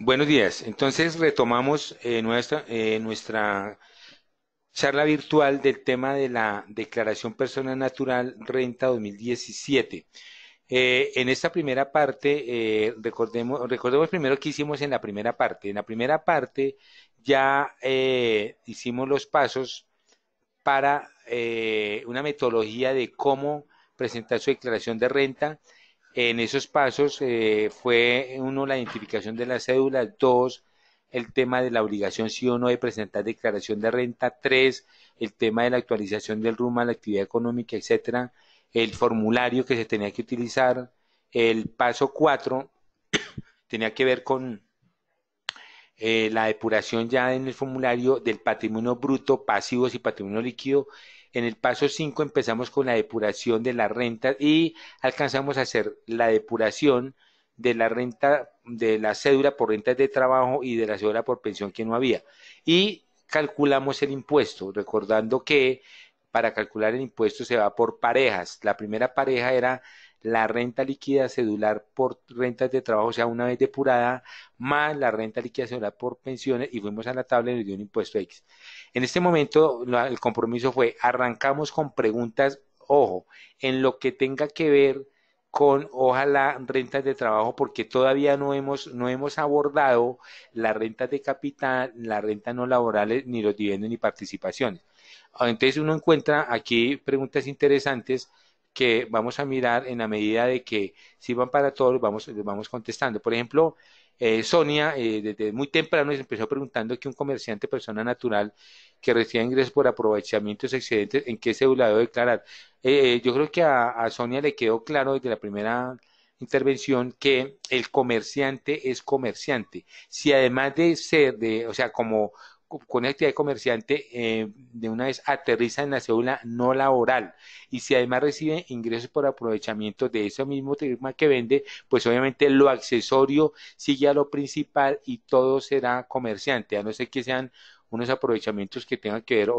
Buenos días. Entonces retomamos nuestra charla virtual del tema de la Declaración Personal Natural Renta 2017. En esta primera parte, recordemos primero qué hicimos en la primera parte. En la primera parte ya hicimos los pasos para una metodología de cómo presentar su declaración de renta. En esos pasos fue uno, la identificación de las cédulas; dos, el tema de la obligación sí o no de presentar declaración de renta; tres, el tema de la actualización del RUM a la actividad económica, etcétera; el formulario que se tenía que utilizar; el paso cuatro tenía que ver con la depuración ya en el formulario del patrimonio bruto, pasivos y patrimonio líquido. En el paso 5 empezamos con la depuración de la renta y alcanzamos a hacer la depuración de la renta, de la cédula por rentas de trabajo y de la cédula por pensión que no había. Y calculamos el impuesto, recordando que para calcular el impuesto se va por parejas. La primera pareja era la renta líquida cedular por rentas de trabajo, o sea, una vez depurada, más la renta líquida cedular por pensiones, y fuimos a la tabla y nos dio un impuesto X. En este momento, el compromiso fue: arrancamos con preguntas, ojo, en lo que tenga que ver con, ojalá, rentas de trabajo, porque todavía no hemos abordado las rentas de capital, las rentas no laborales, ni los dividendos ni participaciones. Entonces uno encuentra aquí preguntas interesantes que vamos a mirar en la medida de que sirvan para todos, vamos contestando. Por ejemplo, Sonia, desde muy temprano se empezó preguntando que un comerciante persona natural que reciba ingresos por aprovechamientos excedentes, ¿en qué cédula debo declarar? Yo creo que a Sonia le quedó claro desde la primera intervención que el comerciante es comerciante. Si además de ser, o sea, como con actividad de comerciante, de una vez aterriza en la cédula no laboral, y si además recibe ingresos por aprovechamiento de ese mismo tema que vende, pues obviamente lo accesorio sigue a lo principal y todo será comerciante, a no ser que sean unos aprovechamientos que tengan que ver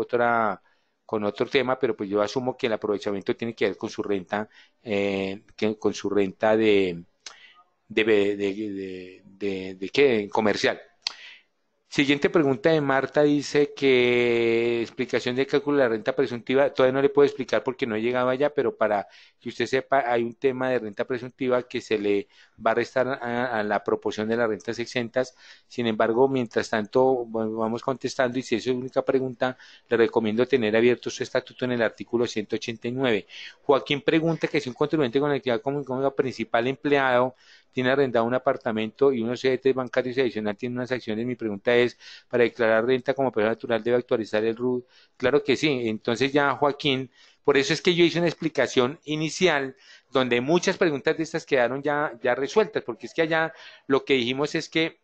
con otro tema, pero pues yo asumo que el aprovechamiento tiene que ver con su renta, con su renta de ¿qué? Comercial. Siguiente pregunta de Marta, dice que explicación de cálculo de la renta presuntiva. Todavía no le puedo explicar porque no he llegado allá, pero para que usted sepa, hay un tema de renta presuntiva que se le va a restar a la proporción de las rentas exentas. Sin embargo, mientras tanto, bueno, vamos contestando, y si esa es su única pregunta, le recomiendo tener abierto su estatuto en el artículo 189. Joaquín pregunta que si un contribuyente con actividad como principal empleado tiene arrendado un apartamento y unos CDTs bancarios y adicional tiene unas acciones. Mi pregunta es: ¿para declarar renta como persona natural debe actualizar el RUT? Claro que sí. Entonces ya, Joaquín, por eso es que yo hice una explicación inicial donde muchas preguntas de estas quedaron ya resueltas, porque es que allá lo que dijimos es que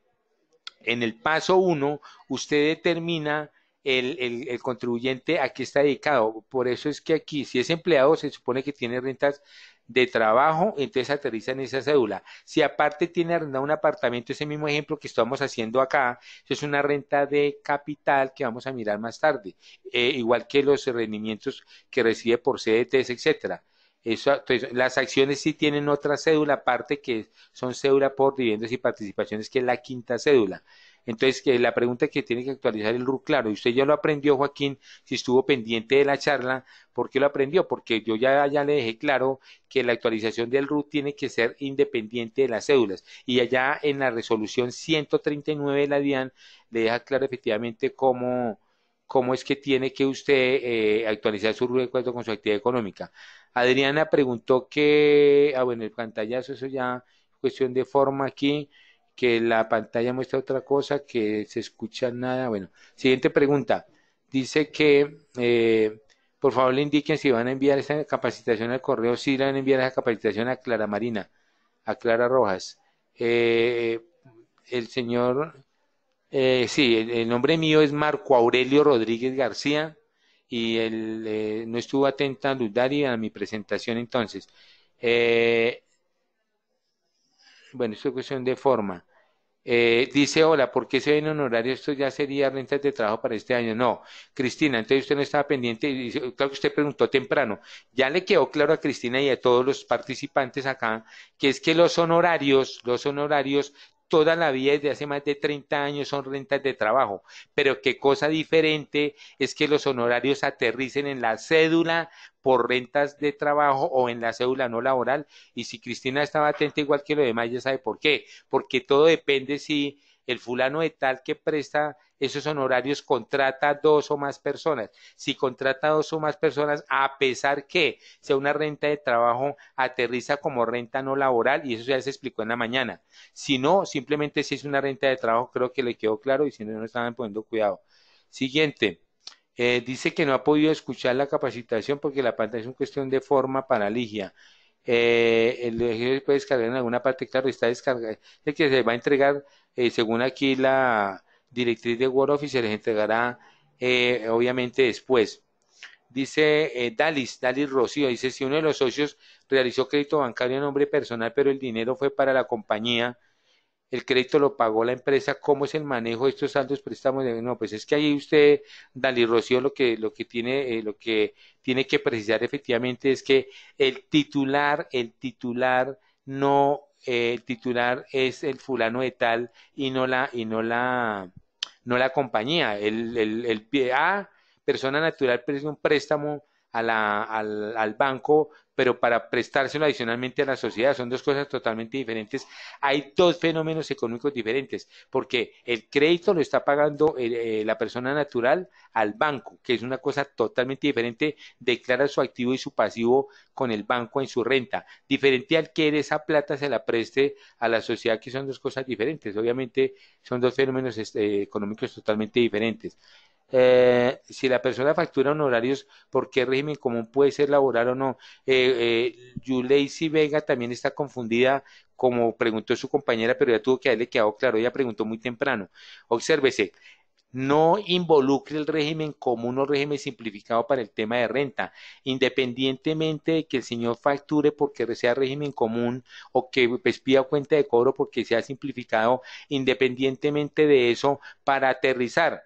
en el paso uno usted determina el contribuyente a qué está dedicado. Por eso es que aquí, si es empleado, se supone que tiene rentas de trabajo, entonces aterriza en esa cédula. Si aparte tiene arrendado un apartamento, ese mismo ejemplo que estamos haciendo acá, eso es una renta de capital que vamos a mirar más tarde, igual que los rendimientos que recibe por CDTs, etcétera. Eso, entonces, las acciones sí tienen otra cédula aparte, que son cédula por dividendos y participaciones, que es la quinta cédula. Entonces, que la pregunta que tiene que actualizar el RUC, claro, y usted ya lo aprendió, Joaquín, si estuvo pendiente de la charla. ¿Por qué lo aprendió? Porque yo ya le dejé claro que la actualización del RUT tiene que ser independiente de las cédulas. Y allá en la resolución 139 de la DIAN le deja claro efectivamente cómo es que tiene que usted actualizar su RUT de acuerdo con su actividad económica. Adriana preguntó bueno, el pantallazo, eso ya es cuestión de forma aquí, que la pantalla muestra otra cosa, que se escucha nada. Bueno, siguiente pregunta. Dice que por favor le indiquen si van a enviar esta capacitación al correo. Sí, le van a enviar esa capacitación a Clara Marina, a Clara Rojas. Eh, el señor, sí, el nombre mío es Marco Aurelio Rodríguez García, y él no estuvo atenta a Luz Dari a mi presentación entonces. Eh, bueno, esto es cuestión de forma. Dice: hola, ¿por qué se ven honorarios? Esto ya sería rentas de trabajo para este año. No, Cristina, entonces usted no estaba pendiente. Y claro que usted preguntó temprano. Ya le quedó claro a Cristina y a todos los participantes acá que es que los honorarios toda la vida, desde hace más de 30 años, son rentas de trabajo. Pero qué cosa diferente es que los honorarios aterricen en la cédula por rentas de trabajo o en la cédula no laboral. Y si Cristina estaba atenta igual que lo demás, ya sabe por qué. Porque todo depende si el fulano de tal que presta esos honorarios contrata dos o más personas. Si contrata dos o más personas, a pesar que sea una renta de trabajo, aterriza como renta no laboral y eso ya se explicó en la mañana. Si no, simplemente si es una renta de trabajo, creo que le quedó claro y si no, no estaban poniendo cuidado. Siguiente. Dice que no ha podido escuchar la capacitación porque la pantalla es una cuestión de forma para Ligia. El ejercicio puede descargar en alguna parte, claro, está descargado. El que se va a entregar, según aquí la directriz de Word Office, se les entregará obviamente después. Dice Dalis Rocío, dice, si uno de los socios realizó crédito bancario a nombre personal, pero el dinero fue para la compañía, el crédito lo pagó la empresa, ¿cómo es el manejo de estos saldos préstamos? No, pues es que ahí usted, Dali Rocío, lo que tiene que precisar efectivamente es que el titular es el fulano de tal y no la compañía. Persona natural presta un préstamo al banco, pero para prestárselo adicionalmente a la sociedad. Son dos cosas totalmente diferentes. Hay dos fenómenos económicos diferentes, porque el crédito lo está pagando la persona natural al banco, que es una cosa totalmente diferente, declara su activo y su pasivo con el banco en su renta, diferente al que esa plata se la preste a la sociedad, que son dos cosas diferentes. Obviamente son dos fenómenos económicos totalmente diferentes. Si la persona factura honorarios, ¿por qué régimen común puede ser laboral o no? Yuleisi Vega también está confundida, como preguntó su compañera, pero ya tuvo que haberle quedado claro, ella preguntó muy temprano. Obsérvese, no involucre el régimen común o régimen simplificado para el tema de renta, independientemente de que el señor facture porque sea régimen común o que pues, pida cuenta de cobro porque sea simplificado, independientemente de eso, para aterrizar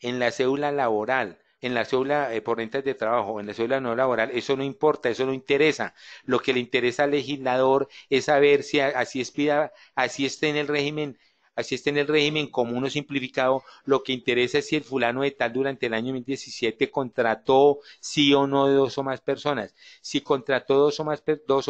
en la cédula laboral, en la cédula por rentas de trabajo, en la cédula no laboral, eso no importa, eso no interesa. Lo que le interesa al legislador es saber si así expida, así esté en el régimen común o simplificado, lo que interesa es si el fulano de tal durante el año 2017 contrató sí o no dos o más personas. Si contrató dos o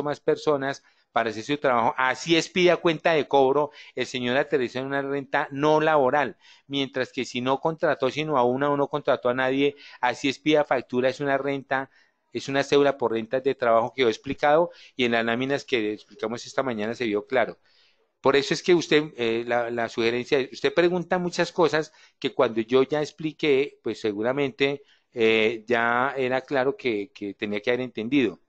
más personas para hacer su trabajo, así expida cuenta de cobro, el señor aterriza en una renta no laboral, mientras que si no contrató sino a una o no contrató a nadie, así expida factura, es una renta, es una cédula por rentas de trabajo que he explicado y en las láminas que explicamos esta mañana se vio claro. Por eso es que usted, la sugerencia, usted pregunta muchas cosas que cuando yo ya expliqué, pues seguramente ya era claro que tenía que haber entendido.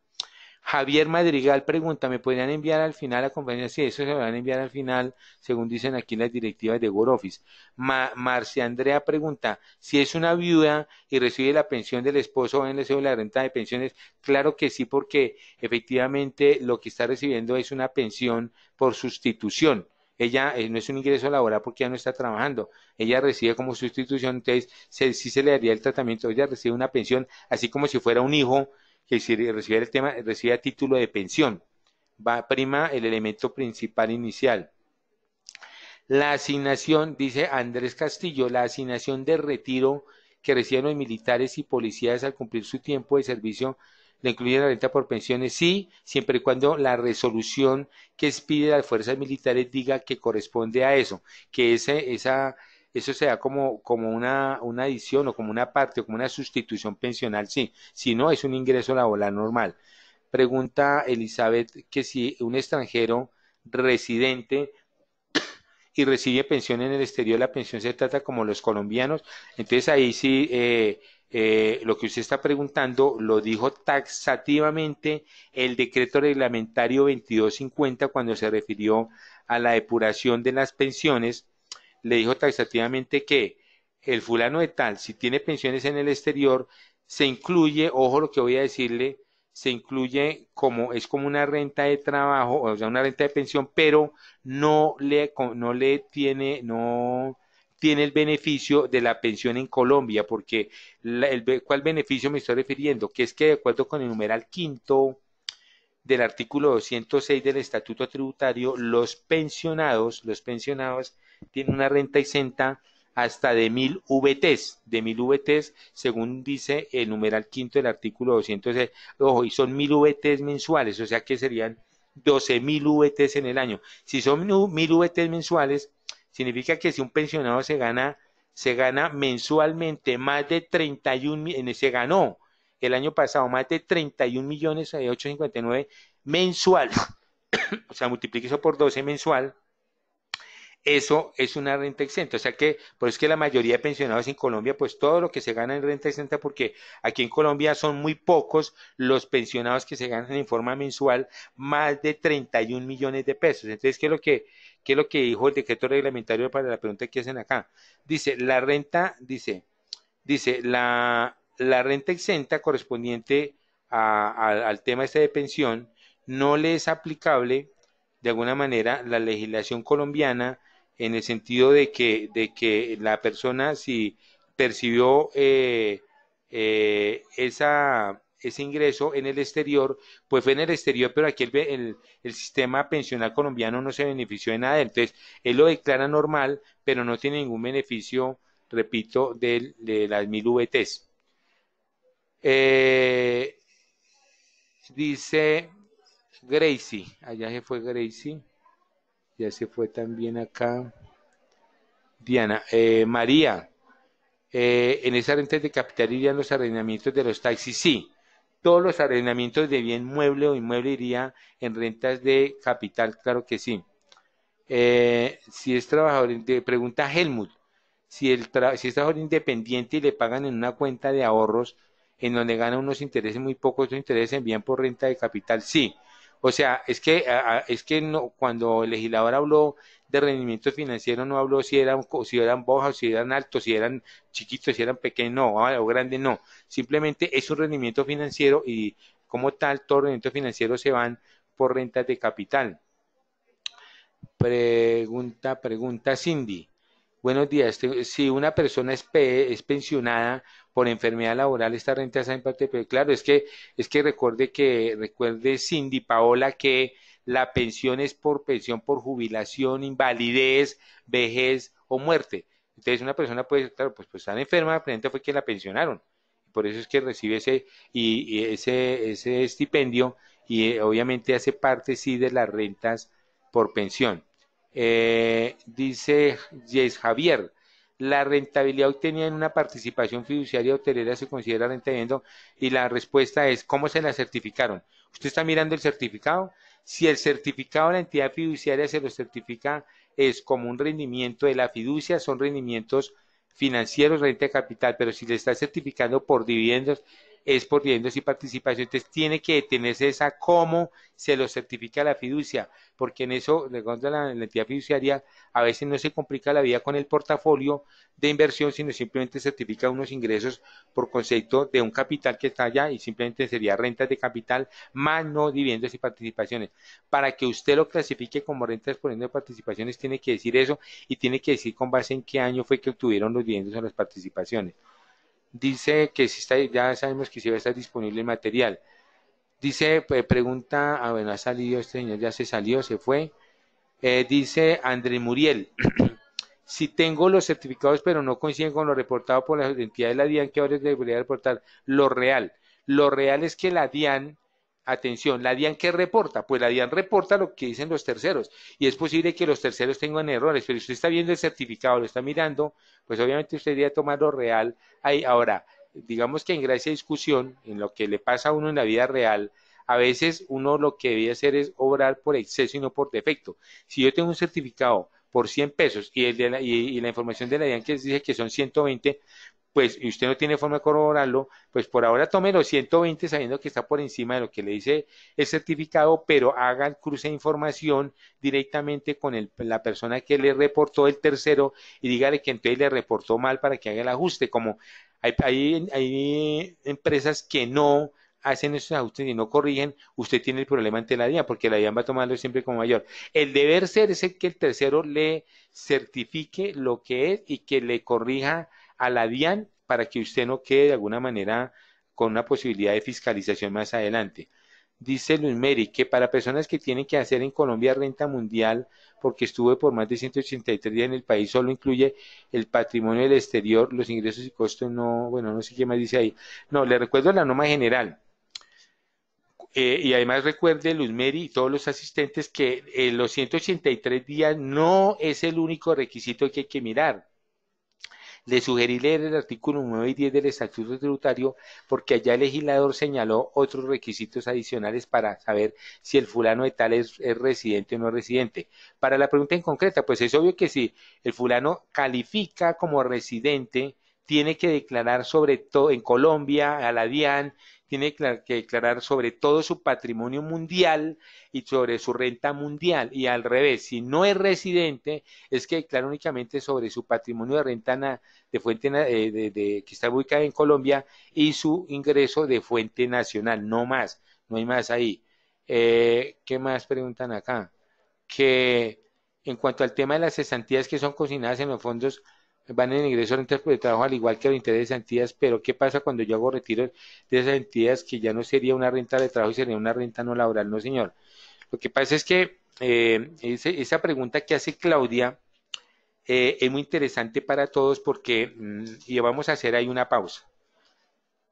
Javier Madrigal pregunta, ¿me podrían enviar al final a compañía? Sí, eso se van a enviar al final, según dicen aquí las directivas de Word Office. Marcia Andrea pregunta, si es una viuda y recibe la pensión del esposo o en la renta de pensiones, claro que sí, porque efectivamente lo que está recibiendo es una pensión por sustitución. Ella no es un ingreso laboral porque ya no está trabajando, ella recibe como sustitución, entonces sí se le daría el tratamiento, ella recibe una pensión, así como si fuera un hijo que si recibe el tema, recibe a título de pensión. Va prima el elemento principal inicial. La asignación, dice Andrés Castillo, la asignación de retiro que reciben los militares y policías al cumplir su tiempo de servicio, le incluye la renta por pensiones, sí, siempre y cuando la resolución que expide las fuerzas militares diga que corresponde a eso, que eso sea como una adición o como una parte o como una sustitución pensional, sí, si no es un ingreso laboral normal. Pregunta Elizabeth que si un extranjero residente y recibe pensión en el exterior, la pensión se trata como los colombianos. Entonces ahí sí, lo que usted está preguntando lo dijo taxativamente el decreto reglamentario 2250 cuando se refirió a la depuración de las pensiones, le dijo taxativamente que el fulano de tal, si tiene pensiones en el exterior, se incluye, ojo lo que voy a decirle, se incluye es como una renta de trabajo, o sea, una renta de pensión, pero no tiene el beneficio de la pensión en Colombia, porque ¿cuál beneficio me estoy refiriendo? Que es que de acuerdo con el numeral quinto del artículo 206 del Estatuto Tributario, los pensionados tienen una renta exenta hasta de 1000 VTs, según dice el numeral quinto del artículo 206. Ojo, y son 1000 VTs mensuales, o sea que serían 12.000 VTs en el año. Si son 1000 VTs mensuales, significa que si un pensionado se gana mensualmente más de 31, se ganó el año pasado más de 31 millones 859 mensual, o sea, multiplique eso por 12 mensual, eso es una renta exenta. O sea que, por eso es que la mayoría de pensionados en Colombia, pues todo lo que se gana en renta exenta, porque aquí en Colombia son muy pocos los pensionados que se ganan en forma mensual más de 31 millones de pesos. Entonces, ¿qué es lo que dijo el decreto reglamentario para la pregunta que hacen acá? Dice, la renta exenta correspondiente al tema este de pensión no le es aplicable de alguna manera la legislación colombiana en el sentido de que la persona si percibió ese ingreso en el exterior, pues fue en el exterior, pero aquí el sistema pensional colombiano no se benefició de nada. Entonces, él lo declara normal, pero no tiene ningún beneficio, repito, de las 1000 VTs. Eh, dice Gracie, allá se fue Gracie, ya se fue también acá Diana. María, en esa renta de capital irían los arrendamientos de los taxis, sí. Todos los arrendamientos de bien mueble o inmueble iría en rentas de capital, claro que sí. Si es trabajador, pregunta Helmut, si es trabajador independiente y le pagan en una cuenta de ahorros en donde gana unos intereses muy pocos, esos intereses se envían por renta de capital, sí. O sea, es que no, cuando el legislador habló de rendimiento financiero, no habló si eran bajas, si eran altos, si eran chiquitos, si eran pequeños, no, o grandes, no. Simplemente es un rendimiento financiero y como tal, todo rendimiento financiero se van por rentas de capital. Pregunta Cindy. Buenos días. Si una persona es pensionada por enfermedad laboral, esta renta está en parte, pero claro, es que recuerde Cindy Paola que la pensión es por pensión por jubilación, invalidez, vejez o muerte. Entonces una persona puede, claro, pues estar enferma, la presente fue que la pensionaron. Por eso es que recibe ese estipendio y obviamente hace parte sí de las rentas por pensión. Dice Yes Javier, la rentabilidad obtenida en una participación fiduciaria hotelera se considera renta de dividendo y la respuesta es, ¿cómo se la certificaron? Usted está mirando el certificado. Si el certificado de la entidad fiduciaria se lo certifica, es como un rendimiento de la fiducia, son rendimientos financieros, renta de capital, pero si le está certificando por dividendos, es por dividendos y participación. Entonces tiene que detenerse esa cómo se lo certifica la fiducia, porque en eso, de la entidad fiduciaria, a veces no se complica la vida con el portafolio de inversión, sino simplemente certifica unos ingresos por concepto de un capital que está allá y simplemente sería rentas de capital más no dividendos y participaciones. Para que usted lo clasifique como rentas por ende de participaciones, tiene que decir eso y tiene que decir con base en qué año fue que obtuvieron los dividendos o las participaciones. Dice que si está, ya sabemos que si va a estar disponible el material. Dice, pregunta, bueno, ha salido este señor, ya se salió, se fue. Dice André Muriel, si tengo los certificados pero no coinciden con lo reportado por la entidad de la DIAN, ¿qué ahora debería reportar? Lo real. Lo real es que la DIAN, atención, ¿la DIAN qué reporta? Pues la DIAN reporta lo que dicen los terceros y es posible que los terceros tengan errores, pero si usted está viendo el certificado, lo está mirando, pues obviamente usted debería tomar lo real ahí. Ahora, digamos que en gracia discusión, en lo que le pasa a uno en la vida real, a veces uno lo que debe hacer es obrar por exceso y no por defecto. Si yo tengo un certificado por 100 pesos y la información de la DIAN que dice que son 120, pues y usted no tiene forma de corroborarlo, pues por ahora tome los 120 sabiendo que está por encima de lo que le dice el certificado, pero haga el cruce de información directamente con la persona que le reportó el tercero y dígale que entonces le reportó mal para que haga el ajuste. Como hay empresas que no hacen esos ajustes y no corrigen, usted tiene el problema ante la DIAN, porque la DIAN va a tomarlo siempre como mayor. El deber ser es el que el tercero le certifique lo que es y que le corrija a la DIAN para que usted no quede de alguna manera con una posibilidad de fiscalización más adelante. Dice Luis Meri que para personas que tienen que hacer en Colombia renta mundial, porque estuve por más de 183 días en el país, solo incluye el patrimonio del exterior, los ingresos y costos, no, bueno, no sé qué más dice ahí. No, le recuerdo la norma general. Y además recuerde, Luz Mary y todos los asistentes, que los 183 días no es el único requisito que hay que mirar. Le sugerí leer el artículo 9 y 10 del Estatuto Tributario porque allá el legislador señaló otros requisitos adicionales para saber si el fulano de tal es residente o no residente. Para la pregunta en concreta, pues es obvio que si el fulano califica como residente, tiene que declarar sobre todo en Colombia, a la DIAN, tiene que declarar sobre todo su patrimonio mundial y sobre su renta mundial. Y al revés, si no es residente, es que declara únicamente sobre su patrimonio de renta de fuente que está ubicada en Colombia y su ingreso de fuente nacional, no más, no hay más ahí. ¿Qué más preguntan acá? Que en cuanto al tema de las cesantías que son consignadas en los fondos, van en ingreso rentas por el trabajo al igual que los intereses de cesantías, pero ¿qué pasa cuando yo hago retiro de esas entidades que ya no sería una renta de trabajo y sería una renta no laboral? No, señor. Lo que pasa es que esa pregunta que hace Claudia es muy interesante para todos porque, y vamos a hacer ahí una pausa.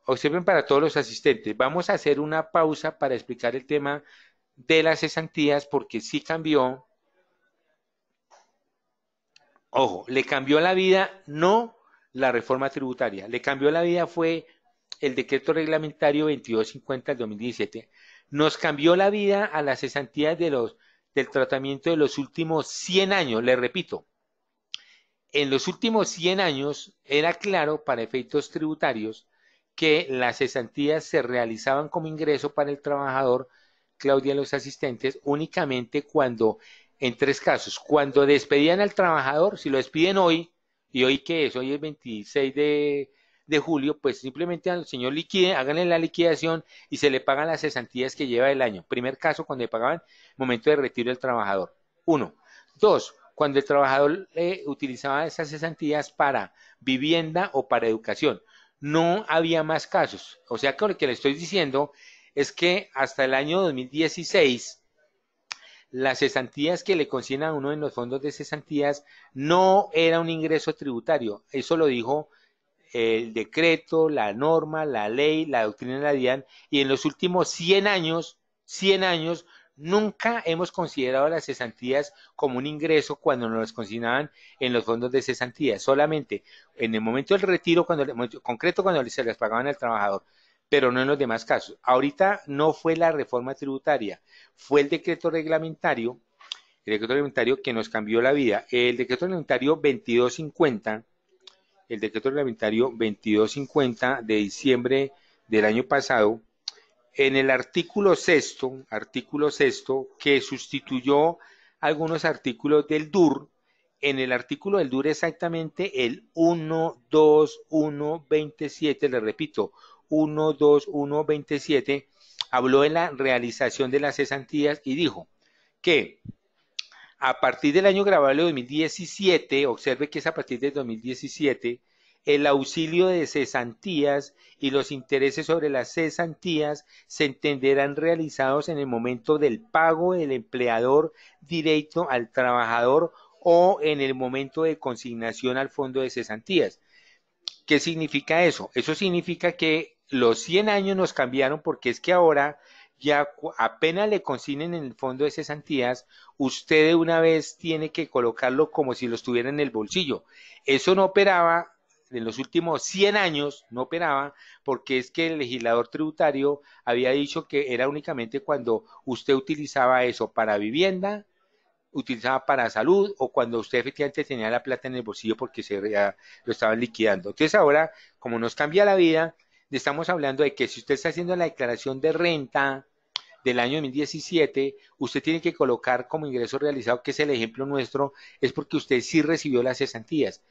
Observen para todos los asistentes, vamos a hacer una pausa para explicar el tema de las cesantías porque sí cambió. Ojo, le cambió la vida, no la reforma tributaria, le cambió la vida fue el decreto reglamentario 2250 del 2017. Nos cambió la vida a las cesantías del tratamiento de los últimos 100 años, le repito. En los últimos 100 años era claro para efectos tributarios que las cesantías se realizaban como ingreso para el trabajador, Claudia, y los asistentes, únicamente cuando, en tres casos, cuando despedían al trabajador, si lo despiden hoy, y hoy qué es, hoy es 26 de julio, pues simplemente al señor liquide, háganle la liquidación y se le pagan las cesantías que lleva el año. Primer caso, cuando le pagaban momento de retiro del trabajador. Uno. Dos, cuando el trabajador utilizaba esas cesantías para vivienda o para educación. No había más casos. O sea que lo que le estoy diciendo es que hasta el año 2016 las cesantías que le consignan a uno en los fondos de cesantías no era un ingreso tributario. Eso lo dijo el decreto, la norma, la ley, la doctrina de la DIAN, y en los últimos 100 años, nunca hemos considerado las cesantías como un ingreso cuando nos las consignaban en los fondos de cesantías, solamente en el momento del retiro, concreto cuando se les pagaban al trabajador, pero no en los demás casos. Ahorita no fue la reforma tributaria, fue el decreto reglamentario que nos cambió la vida. El decreto reglamentario 2250, el decreto reglamentario 2250 de diciembre del año pasado, en el artículo sexto, que sustituyó algunos artículos del DUR, en el artículo del DUR exactamente el 12127, le repito, 12127, habló de la realización de las cesantías y dijo que a partir del año grabable 2017, observe que es a partir del 2017, el auxilio de cesantías y los intereses sobre las cesantías se entenderán realizados en el momento del pago del empleador directo al trabajador o en el momento de consignación al fondo de cesantías. ¿Qué significa eso? Eso significa que los 100 años nos cambiaron porque es que ahora ya apenas le consignen en el fondo de cesantías, usted de una vez tiene que colocarlo como si lo estuviera en el bolsillo. Eso no operaba en los últimos 100 años, no operaba porque es que el legislador tributario había dicho que era únicamente cuando usted utilizaba eso para vivienda, utilizaba para salud o cuando usted efectivamente tenía la plata en el bolsillo porque lo estaban liquidando. Entonces ahora, como nos cambia la vida, estamos hablando de que si usted está haciendo la declaración de renta del año 2017, usted tiene que colocar como ingreso realizado, que es el ejemplo nuestro, es porque usted sí recibió las cesantías.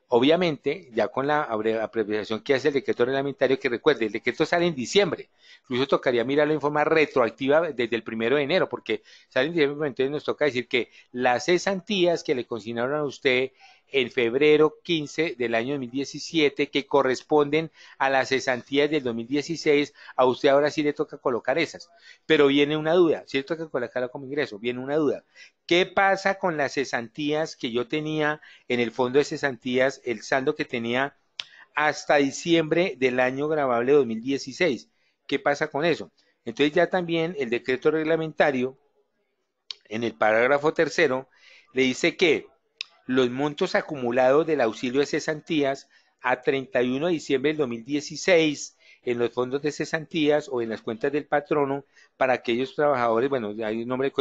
Obviamente, ya con la abreviación que hace el decreto reglamentario, que recuerde, el decreto sale en diciembre, incluso tocaría mirarlo en forma retroactiva desde el 1 de enero, porque sale en diciembre, entonces nos toca decir que las cesantías que le consignaron a usted en febrero 15 del año 2017 que corresponden a las cesantías del 2016, a usted ahora sí le toca colocar esas. Pero viene una duda, si le toca colocarla como ingreso, viene una duda. ¿Qué pasa con las cesantías que yo tenía en el fondo de cesantías, el saldo que tenía hasta diciembre del año grabable 2016? ¿Qué pasa con eso? Entonces ya también el decreto reglamentario, en el parágrafo tercero, le dice que los montos acumulados del auxilio de cesantías a 31 de diciembre del 2016 en los fondos de cesantías o en las cuentas del patrono para aquellos trabajadores, bueno, hay un nombre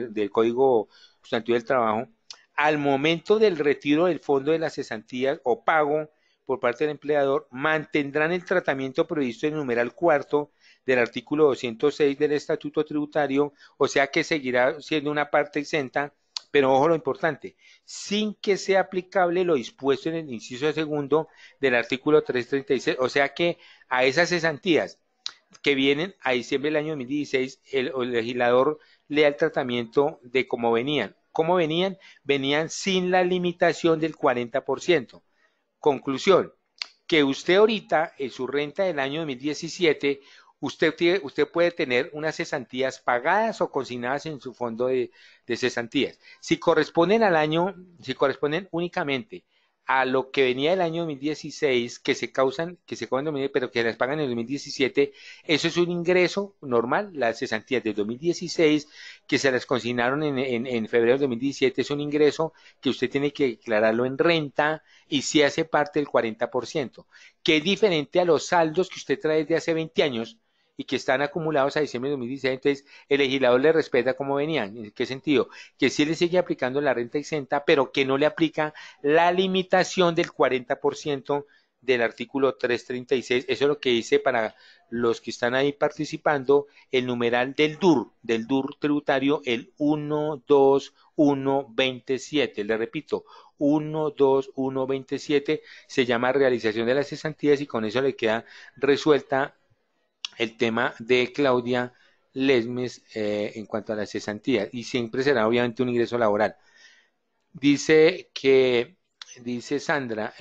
del Código Sustantivo del Trabajo, al momento del retiro del fondo de las cesantías o pago por parte del empleador, mantendrán el tratamiento previsto en el numeral cuarto del artículo 206 del Estatuto Tributario, o sea que seguirá siendo una parte exenta, pero ojo lo importante, sin que sea aplicable lo dispuesto en el inciso segundo del artículo 336, o sea que a esas cesantías que vienen a diciembre del año 2016, el legislador le da el tratamiento de cómo venían. ¿Cómo venían? Venían sin la limitación del 40%. Conclusión, que usted ahorita en su renta del año 2017, usted puede tener unas cesantías pagadas o consignadas en su fondo de cesantías. Si corresponden al año, si corresponden únicamente a lo que venía del año 2016, que se causan, pero que las pagan en el 2017, eso es un ingreso normal, las cesantías del 2016, que se las consignaron en febrero del 2017, es un ingreso que usted tiene que declararlo en renta y si hace parte del 40%, que es diferente a los saldos que usted trae desde hace 20 años y que están acumulados a diciembre de 2016, entonces el legislador le respeta cómo venían. ¿En qué sentido? Que sí le sigue aplicando la renta exenta, pero que no le aplica la limitación del 40% del artículo 336. Eso es lo que dice para los que están ahí participando el numeral del DUR tributario, el 12127. Le repito, 12127 se llama realización de las cesantías y con eso le queda resuelta el tema de Claudia Lesmes en cuanto a las cesantías y siempre será obviamente un ingreso laboral. Dice Sandra,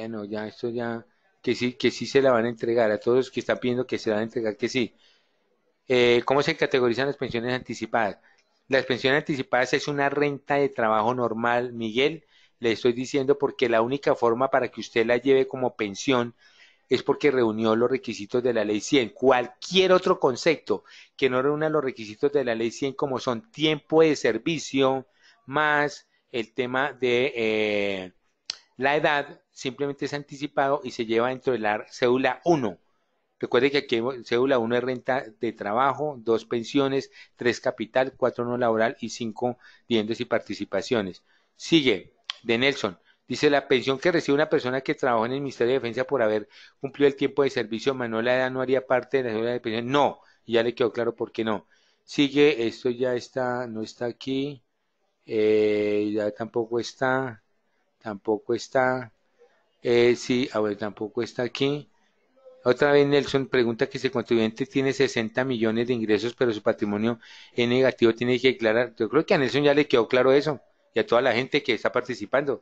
no, ya esto ya, que sí se la van a entregar a todos los que están pidiendo que se la van a entregar, que sí. ¿Cómo se categorizan las pensiones anticipadas? Las pensiones anticipadas es una renta de trabajo normal, Miguel, le estoy diciendo porque la única forma para que usted la lleve como pensión es porque reunió los requisitos de la ley 100. Cualquier otro concepto que no reúna los requisitos de la ley 100, como son tiempo de servicio más el tema de la edad, simplemente es anticipado y se lleva dentro de la cédula 1. Recuerde que aquí cédula 1 es renta de trabajo, 2 pensiones, 3 capital, 4 no laboral y 5 dividendos y participaciones. Sigue, de Nelson. Dice, la pensión que recibe una persona que trabaja en el Ministerio de Defensa por haber cumplido el tiempo de servicio, menor la edad, no haría parte de la cédula de pensión. No, ya le quedó claro por qué no. Sigue, esto ya está, no está aquí, ya tampoco está, sí, a ver, tampoco está aquí. Otra vez Nelson pregunta que si el contribuyente tiene 60 millones de ingresos, pero su patrimonio es negativo, tiene que declarar. Yo creo que a Nelson ya le quedó claro eso y a toda la gente que está participando.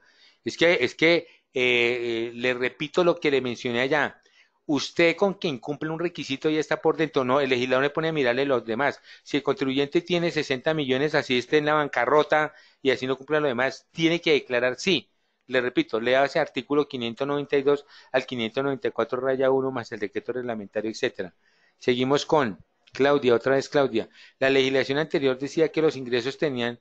Le repito lo que le mencioné allá. Usted con quien cumple un requisito ya está por dentro, no, el legislador le pone a mirarle los demás. Si el contribuyente tiene 60 millones, así esté en la bancarrota y así no cumple lo demás, tiene que declarar sí. Le repito, lea ese artículo 592 al 594 raya 1 más el decreto reglamentario, etcétera. Seguimos con Claudia, otra vez Claudia. La legislación anterior decía que los ingresos tengan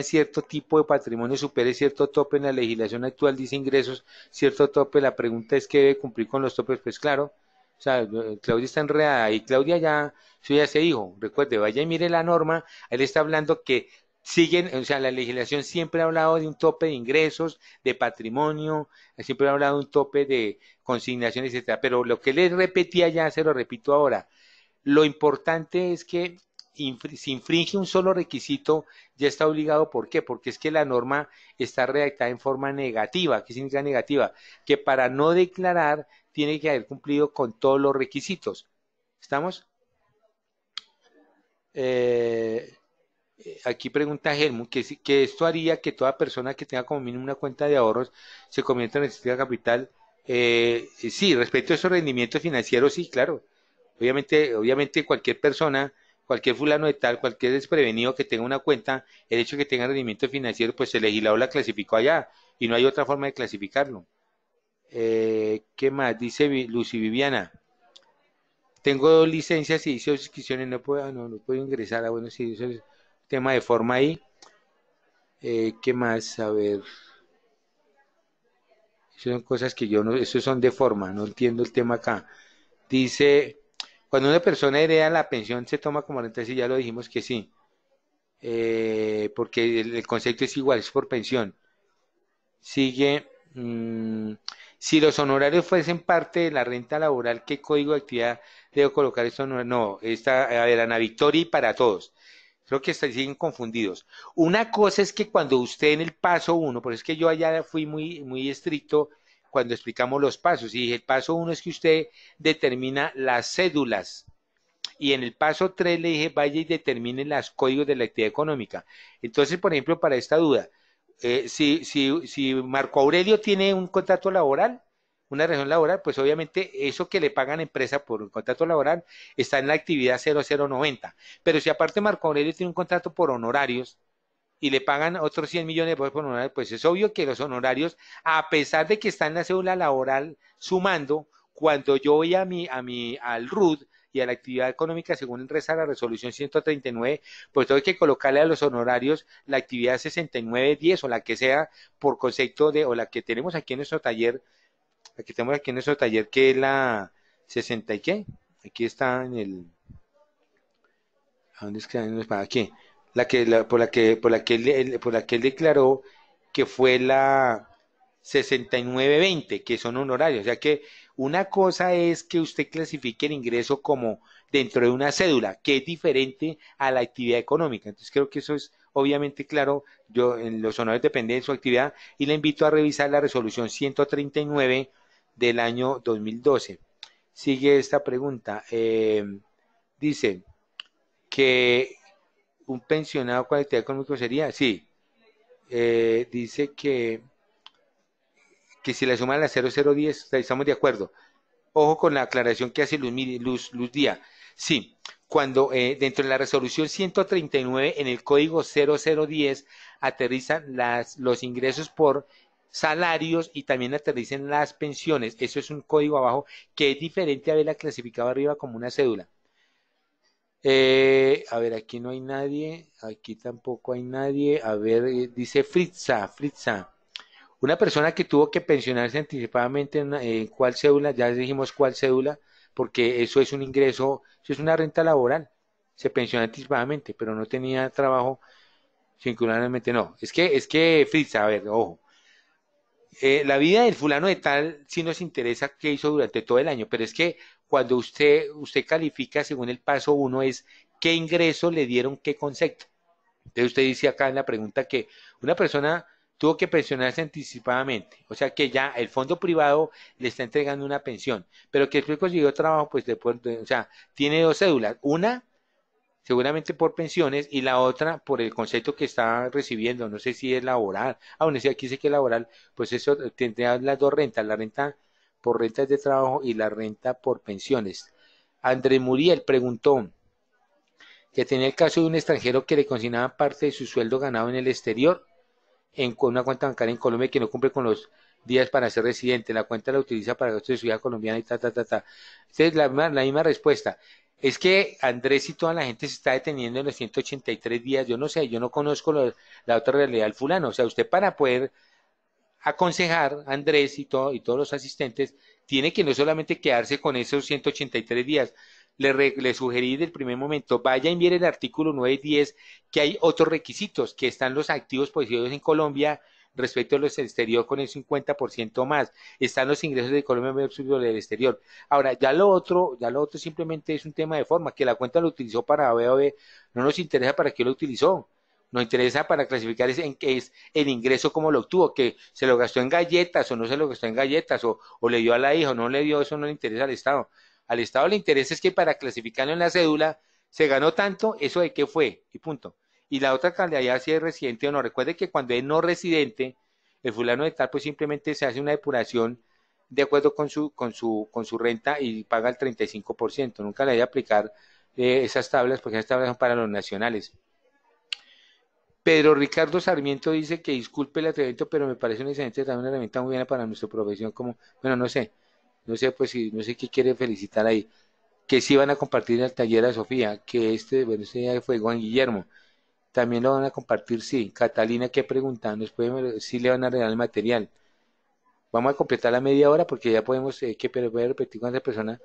cierto tipo de patrimonio, supere cierto tope. En la legislación actual dice ingresos, cierto tope. La pregunta es que debe cumplir con los topes. Pues claro, o sea, Claudia está enredada y Claudia ya, eso ya se dijo. Recuerde, vaya y mire la norma. Él está hablando que siguen, o sea, la legislación siempre ha hablado de un tope de ingresos, de patrimonio, siempre ha hablado de un tope de consignaciones, etcétera. Pero lo que les repetía ya, se lo repito ahora. Lo importante es que si infringe un solo requisito, ya está obligado. ¿Por qué? Porque es que la norma está redactada en forma negativa. ¿Qué significa negativa? Que para no declarar tiene que haber cumplido con todos los requisitos. ¿Estamos? Eh, Aquí pregunta Helmut que esto haría que toda persona que tenga como mínimo una cuenta de ahorros se convierta en necesita capital. Sí, respecto a esos rendimientos financieros, sí, claro. Obviamente cualquier persona, cualquier fulano de tal, cualquier desprevenido que tenga una cuenta, el hecho de que tenga rendimiento financiero, pues el legislador la clasificó allá y no hay otra forma de clasificarlo. ¿Qué más? Dice Lucy Viviana. Tengo licencias y hice suscripciones, no puedo ingresar. Ah, bueno, sí, eso es tema de forma ahí. ¿Qué más? A ver, eso son cosas que yo no, eso son de forma, no entiendo el tema acá. Dice, cuando una persona hereda la pensión se toma como renta, sí, ya lo dijimos que sí, porque el concepto es igual, es por pensión. Sigue, si los honorarios fuesen parte de la renta laboral, ¿qué código de actividad debo colocar esto? No, no, esta, a ver, Ana Victoria y para todos. Creo que siguen confundidos. Una cosa es que cuando usted en el paso uno, por eso es que yo allá fui muy estricto cuando explicamos los pasos, y dije, el paso uno es que usted determina las cédulas, y en el paso 3 le dije, vaya y determine los códigos de la actividad económica. Entonces, por ejemplo, para esta duda, si Marco Aurelio tiene un contrato laboral, una relación laboral, pues obviamente eso que le pagan a empresa por un contrato laboral está en la actividad 0090. Pero si aparte Marco Aurelio tiene un contrato por honorarios y le pagan otros 100 millones de pesos por honorarios, pues es obvio que los honorarios, a pesar de que está en la cédula laboral sumando, cuando yo voy al RUD y a la actividad económica, según reza la resolución 139, pues tengo que colocarle a los honorarios la actividad 6910 o la que sea por concepto de, o la que tenemos aquí en nuestro taller, la que tenemos aquí en nuestro taller, que es la 60 y qué, aquí está en el, ¿a dónde es que nos va? Aquí, por la que él declaró que fue la 6920, que son honorarios. O sea que una cosa es que usted clasifique el ingreso como dentro de una cédula, que es diferente a la actividad económica. Entonces creo que eso es obviamente claro. Yo en los honorarios depende de su actividad y le invito a revisar la resolución 139 del año 2012. Sigue esta pregunta. Dice que un pensionado con actividad económica sería, sí, dice que si le suman la 0010, estamos de acuerdo. Ojo con la aclaración que hace Luz Díaz. Sí, cuando dentro de la resolución 139 en el código 0010 aterrizan los ingresos por salarios y también aterrizan las pensiones. Eso es un código abajo que es diferente a verla clasificado arriba como una cédula. A ver, aquí no hay nadie, aquí tampoco hay nadie. A ver, dice Fritza. Una persona que tuvo que pensionarse anticipadamente en cuál cédula, ya dijimos cuál cédula, porque eso es un ingreso, eso es una renta laboral. Se pensionó anticipadamente, pero no tenía trabajo singularmente, no. Es que Fritza, a ver, ojo. La vida del fulano de tal sí nos interesa qué hizo durante todo el año, pero es que cuando usted califica según el paso uno es qué ingreso le dieron qué concepto. Entonces usted dice acá en la pregunta que una persona tuvo que pensionarse anticipadamente, o sea que ya el fondo privado le está entregando una pensión, pero que después consiguió trabajo, pues o sea, tiene dos cédulas, una seguramente por pensiones y la otra por el concepto que está recibiendo, no sé si es laboral, aún así aquí sé que es laboral, pues eso tendría las dos rentas, la renta por rentas de trabajo y la renta por pensiones. Andrés Muriel preguntó que tenía el caso de un extranjero que le consignaba parte de su sueldo ganado en el exterior con una cuenta bancaria en Colombia que no cumple con los días para ser residente. La cuenta la utiliza para gastos de su vida colombiana y ta, ta, ta, ta. Entonces, la misma respuesta. Es que Andrés y toda la gente se está deteniendo en los 183 días. Yo no sé, yo no conozco la otra realidad del fulano. O sea, usted para poder aconsejar a Andrés y todos los asistentes, tiene que no solamente quedarse con esos 183 días. Le sugerí desde el primer momento, vaya y mire el artículo 9 y 10, que hay otros requisitos, que están los activos positivos en Colombia respecto a los del exterior con el 50% más. Están los ingresos de Colombia versus los del exterior. Ahora, ya lo otro simplemente es un tema de forma, que la cuenta lo utilizó para B, no nos interesa para qué lo utilizó. Nos interesa para clasificar en qué es el ingreso, cómo lo obtuvo, que se lo gastó en galletas o no se lo gastó en galletas, o le dio a la hija o no le dio, eso no le interesa al Estado. Al Estado le interesa es que para clasificarlo en la cédula se ganó tanto, eso de qué fue, y punto. Y la otra calidad si es residente o no. Recuerde que cuando es no residente, el fulano de tal, pues simplemente se hace una depuración de acuerdo con su renta y paga el 35%. Nunca le hay a aplicar esas tablas, porque esas tablas son para los nacionales. Pedro Ricardo Sarmiento dice que disculpe el atrevimiento, pero me parece un excelente, también una herramienta muy buena para nuestra profesión, como, bueno, no sé, pues si, no sé qué quiere felicitar ahí, que sí van a compartir el taller a Sofía, que bueno, este día fue Juan Guillermo, también lo van a compartir, sí. Catalina, ¿qué pregunta? ¿Nos puede, sí le van a regalar el material? Vamos a completar la media hora porque ya podemos, pero voy a repetir con la persona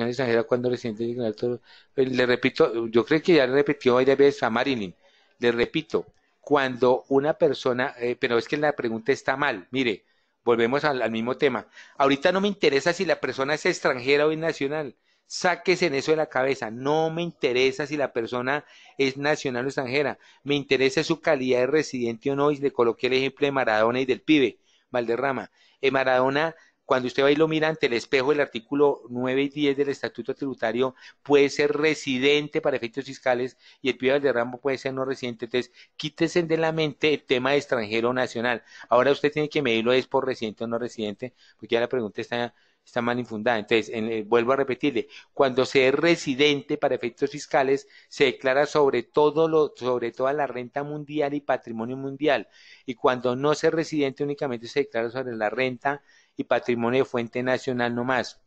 extranjera cuando residente llegar todo. Le repito, yo creo que ya le repitió varias veces a Marilyn. Le repito, cuando una persona, pero es que la pregunta está mal. Mire, volvemos al mismo tema. Ahorita no me interesa si la persona es extranjera o es nacional. Sáquese en eso de la cabeza. No me interesa si la persona es nacional o extranjera. Me interesa su calidad de residente o no. Y le coloqué el ejemplo de Maradona y del pibe, Valderrama. Maradona, cuando usted va y lo mira ante el espejo del artículo 9 y 10 del Estatuto Tributario, puede ser residente para efectos fiscales y el pibe Valderrama puede ser no residente. Entonces, quítese de la mente el tema de extranjero o nacional. Ahora usted tiene que medirlo es por residente o no residente, porque ya la pregunta está mal infundada. Entonces, vuelvo a repetirle, cuando se es residente para efectos fiscales, se declara sobre toda la renta mundial y patrimonio mundial. Y cuando no se es residente, únicamente se declara sobre la renta y patrimonio de fuente nacional no más.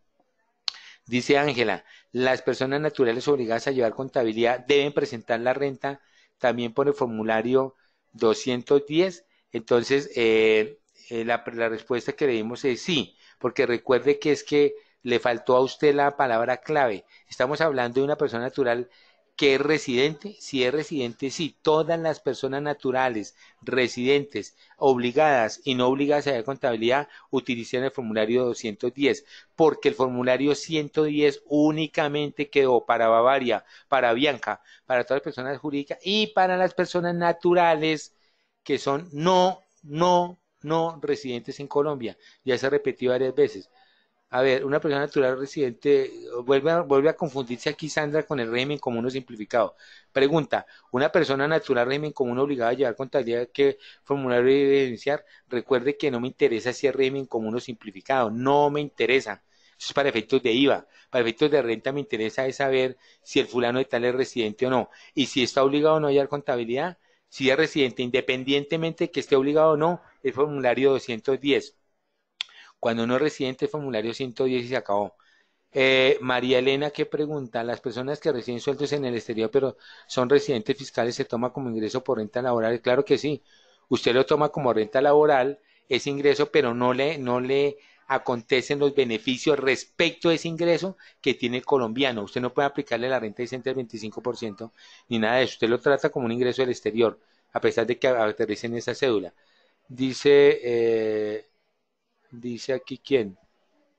Dice Ángela, las personas naturales obligadas a llevar contabilidad deben presentar la renta también por el formulario 210. Entonces, la respuesta que le dimos es sí, porque recuerde que es que le faltó a usted la palabra clave. Estamos hablando de una persona natural que es residente. Si es residente, sí, todas las personas naturales, residentes, obligadas y no obligadas a hacer contabilidad, utilizan el formulario 210, porque el formulario 110 únicamente quedó para Bavaria, para Bianca, para todas las personas jurídicas y para las personas naturales que son no residentes en Colombia. Ya se repetió varias veces. A ver, una persona natural residente, vuelve a confundirse aquí Sandra con el régimen común o simplificado. Pregunta, ¿una persona natural régimen común obligada a llevar contabilidad qué formulario debe evidenciar? Recuerde que no me interesa si es régimen común o simplificado, no me interesa. Eso es para efectos de IVA, para efectos de renta me interesa es saber si el fulano de tal es residente o no, y si está obligado o no a llevar contabilidad, si es residente, independientemente de que esté obligado o no, el formulario 210. Cuando no es residente, formulario 110 y se acabó. María Elena, ¿qué pregunta? Las personas que reciben sueldos en el exterior, pero son residentes fiscales, ¿se toma como ingreso por renta laboral? Claro que sí. Usted lo toma como renta laboral, ese ingreso, pero no le acontecen los beneficios respecto a ese ingreso que tiene el colombiano. Usted no puede aplicarle la renta decente del 25% ni nada de eso. Usted lo trata como un ingreso del exterior, a pesar de que aterrice en esa cédula. Dice, dice aquí quién.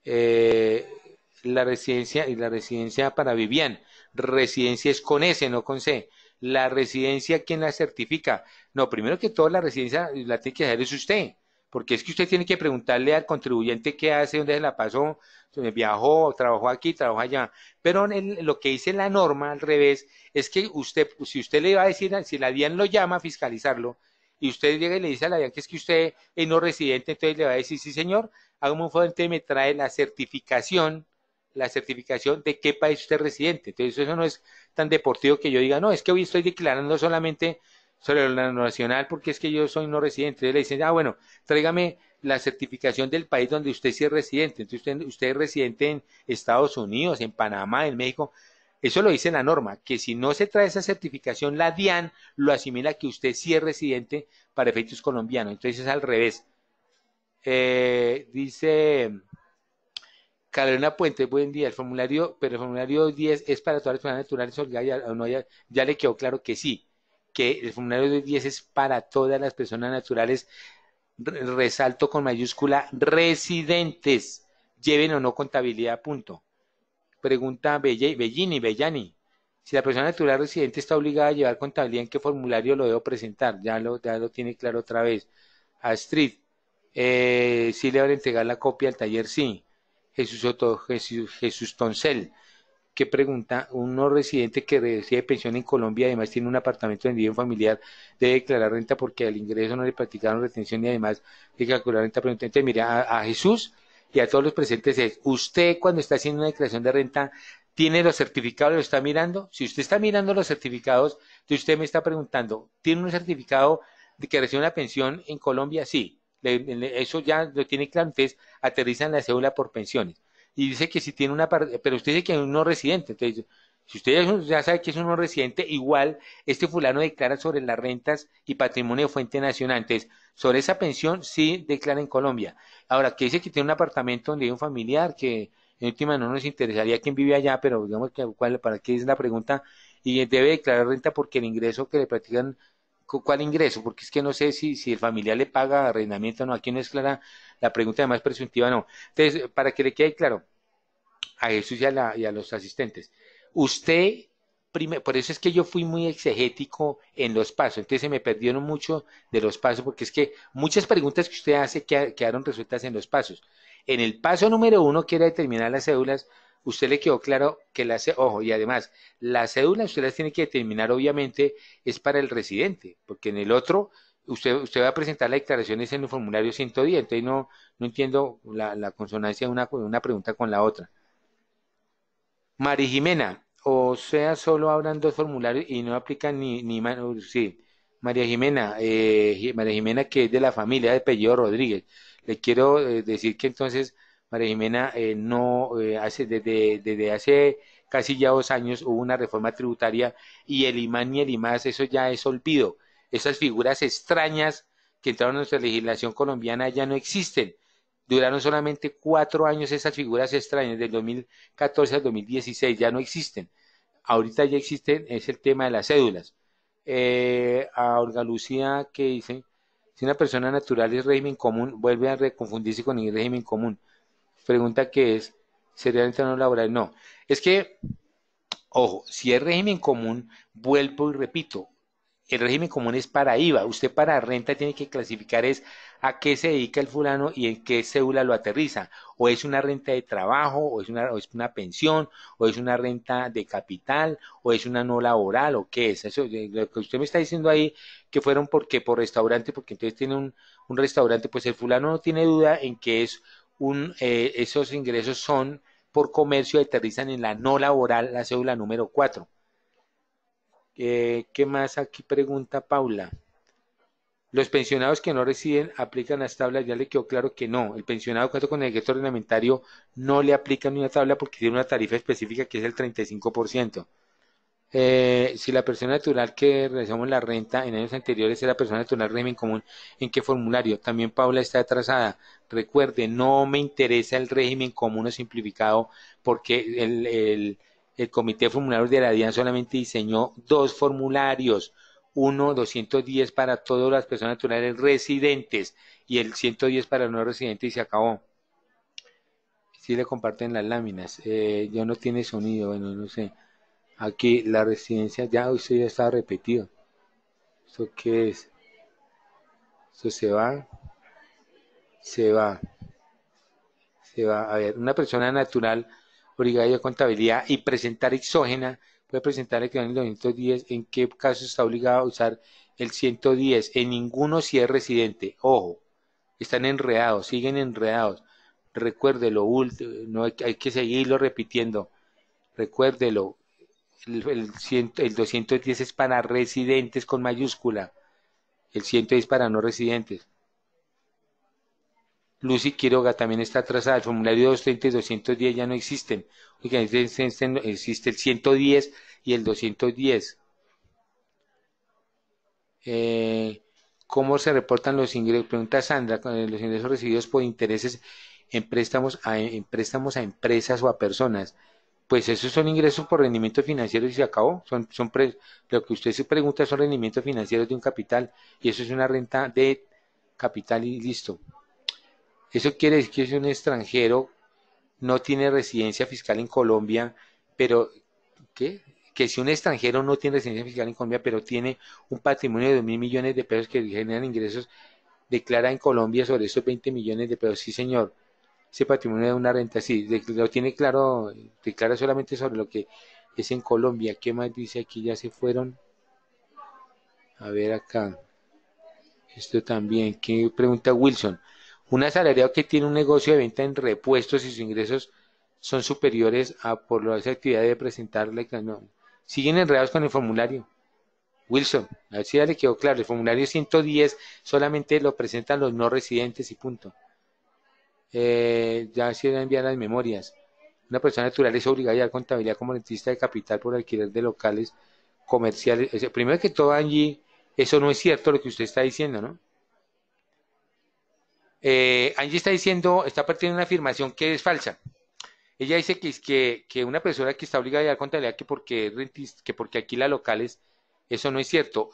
Eh, la residencia para Vivian. Residencia es con S, no con C. La residencia, ¿quién la certifica? No, primero que todo, la residencia la tiene que hacer es usted, porque es que usted tiene que preguntarle al contribuyente qué hace, dónde se la pasó, viajó, trabajó aquí, trabajó allá. Pero lo que dice la norma al revés es que usted, si usted le va a decir, si la DIAN lo llama a fiscalizarlo, y usted llega y le dice a la DIAN que es que usted es no residente, entonces le va a decir, sí señor, hágame un favor, entonces me trae la certificación de qué país usted es residente. Entonces eso no es tan deportivo que yo diga, no, es que hoy estoy declarando solamente sobre la nacional porque es que yo soy no residente. Entonces le dicen, ah, bueno, tráigame la certificación del país donde usted sí es residente. Entonces usted es residente en Estados Unidos, en Panamá, en México. Eso lo dice la norma, que si no se trae esa certificación, la DIAN lo asimila que usted sí es residente para efectos colombianos. Entonces es al revés. Dice Carolina Puente, buen día. Pero el formulario 10 es para todas las personas naturales obligadas, ya, no, ya le quedó claro que sí, que el formulario 10 es para todas las personas naturales, resalto con mayúscula, residentes, lleven o no contabilidad, punto. Pregunta Bellani. Si la persona natural residente está obligada a llevar contabilidad, ¿en qué formulario lo debo presentar? Ya lo tiene claro otra vez. Astrid, sí le van a entregar la copia al taller, sí. Jesús Toncel, que pregunta, un no residente que recibe pensión en Colombia, además tiene un apartamento vendido en familiar, debe declarar renta porque al ingreso no le practicaron retención y además de calcular renta. Pregunta, entonces, mire, a Jesús y a todos los presentes es, usted cuando está haciendo una declaración de renta, ¿tiene los certificados? ¿Lo está mirando? Si usted está mirando los certificados, entonces usted me está preguntando, ¿tiene un certificado de que recibe una pensión en Colombia? Sí, eso ya lo tiene claro, entonces aterrizan la cédula por pensiones. Y dice que si tiene una parte, pero usted dice que es un no residente, entonces, si usted ya sabe que es un no residente, igual este fulano declara sobre las rentas y patrimonio de fuente nacional, entonces, sobre esa pensión sí declara en Colombia. Ahora, que dice que tiene un apartamento donde hay un familiar, que en última no nos interesaría quién vive allá, pero digamos que para qué es la pregunta, y debe declarar renta porque el ingreso que le practican, ¿cuál ingreso? Porque es que no sé si el familiar le paga arrendamiento o no, aquí no es clara la pregunta, además presuntiva no. Entonces, para que le quede claro a Jesús y a los asistentes, usted, por eso es que yo fui muy exegético en los pasos, entonces se me perdieron mucho de los pasos, porque es que muchas preguntas que usted hace quedaron resueltas en los pasos. En el paso número 1, que era determinar las cédulas, usted le quedó claro que ojo, y además, las cédulas usted las tiene que determinar, obviamente, es para el residente, porque en el otro, usted va a presentar la declaración en el formulario 110, entonces no entiendo la consonancia de una pregunta con la otra. Mari Jimena, o sea, solo hablan dos formularios y no aplican sí. María Jimena, María Jimena que es de la familia de apellido Rodríguez. Le quiero decir que entonces María Jimena no desde hace casi ya 2 años hubo una reforma tributaria y el imán y el IMAS, eso ya es olvido. Esas figuras extrañas que entraron en nuestra legislación colombiana ya no existen. Duraron solamente 4 años esas figuras extrañas, del 2014 al 2016, ya no existen. Ahorita ya existen, es el tema de las cédulas. A Olga Lucía, que dice, si una persona natural es régimen común, vuelve a reconfundirse con el régimen común. Pregunta qué es, ¿sería el entorno laboral? No, es que, ojo, si es régimen común, vuelvo y repito, el régimen común es para IVA. Usted para renta tiene que clasificar es a qué se dedica el fulano y en qué cédula lo aterriza. O es una renta de trabajo, o es una pensión, o es una renta de capital, o es una no laboral, o qué es. Eso, lo que usted me está diciendo ahí, que fueron porque por restaurante, porque entonces tiene un restaurante, pues el fulano no tiene duda en que esos ingresos son por comercio, aterrizan en la no laboral, la cédula número 4. ¿Qué más aquí pregunta Paula? Los pensionados que no residen aplican las tablas, ya le quedó claro que no. El pensionado cuenta con el decreto reglamentario no le aplican una tabla porque tiene una tarifa específica que es el 35%. Si la persona natural que realizamos la renta en años anteriores era persona natural régimen común, ¿en qué formulario? También Paula está atrasada. Recuerde, no me interesa el régimen común o simplificado porque el comité de formularios de la DIAN solamente diseñó dos formularios. Uno, 210 para todas las personas naturales residentes y el 110 para no residentes y se acabó. Si le comparten las láminas. Yo no tiene sonido, bueno, no sé. Aquí la residencia, ya usted ya está repetido. ¿Esto qué es? Esto se va, se va. A ver, una persona natural obligada a contabilidad y presentar exógena puede presentar el equivalente 210. ¿En qué caso está obligado a usar el 110? En ninguno si es residente. Ojo, están enredados, siguen enredados. Recuérdelo, no hay que seguirlo repitiendo. Recuérdelo, el 210 es para residentes con mayúscula, el 110 para no residentes. Lucy Quiroga también está atrasada, el formulario 230 y 210 ya no existen. Oigan, existe el 110 y el 210. Eh, ¿Cómo se reportan los ingresos? Pregunta Sandra, los ingresos recibidos por intereses en préstamos a empresas o a personas. Pues esos son ingresos por rendimiento financiero y se acabó. Lo que usted se pregunta son rendimientos financieros de un capital y eso es una renta de capital y listo. Eso quiere decir que si un extranjero no tiene residencia fiscal en Colombia, pero ¿qué? Que si un extranjero no tiene residencia fiscal en Colombia, pero tiene un patrimonio de 2.000 millones de pesos que generan ingresos, declara en Colombia sobre esos 20 millones de pesos. Sí, señor. ese patrimonio de una renta, sí, lo tiene claro, declara solamente sobre lo que es en Colombia. ¿Qué más dice aquí? Ya se fueron. A ver acá. Esto también. ¿Qué pregunta Wilson? Un asalariado que tiene un negocio de venta en repuestos y sus ingresos son superiores a por las actividades de presentarle. No, siguen enredados con el formulario. Wilson, a ver si ya le quedó claro. El formulario 110 solamente lo presentan los no residentes y punto. Ya se le enviar las memorias. Una persona natural es obligada a llevar contabilidad como rentista de capital por alquiler de locales comerciales. Primero que todo, Angie, eso no es cierto lo que usted está diciendo, ¿no? Angie está diciendo, está partiendo de una afirmación que es falsa. Ella dice que una persona que está obligada a llevar contabilidad que porque es rentista, que porque alquila locales, eso no es cierto.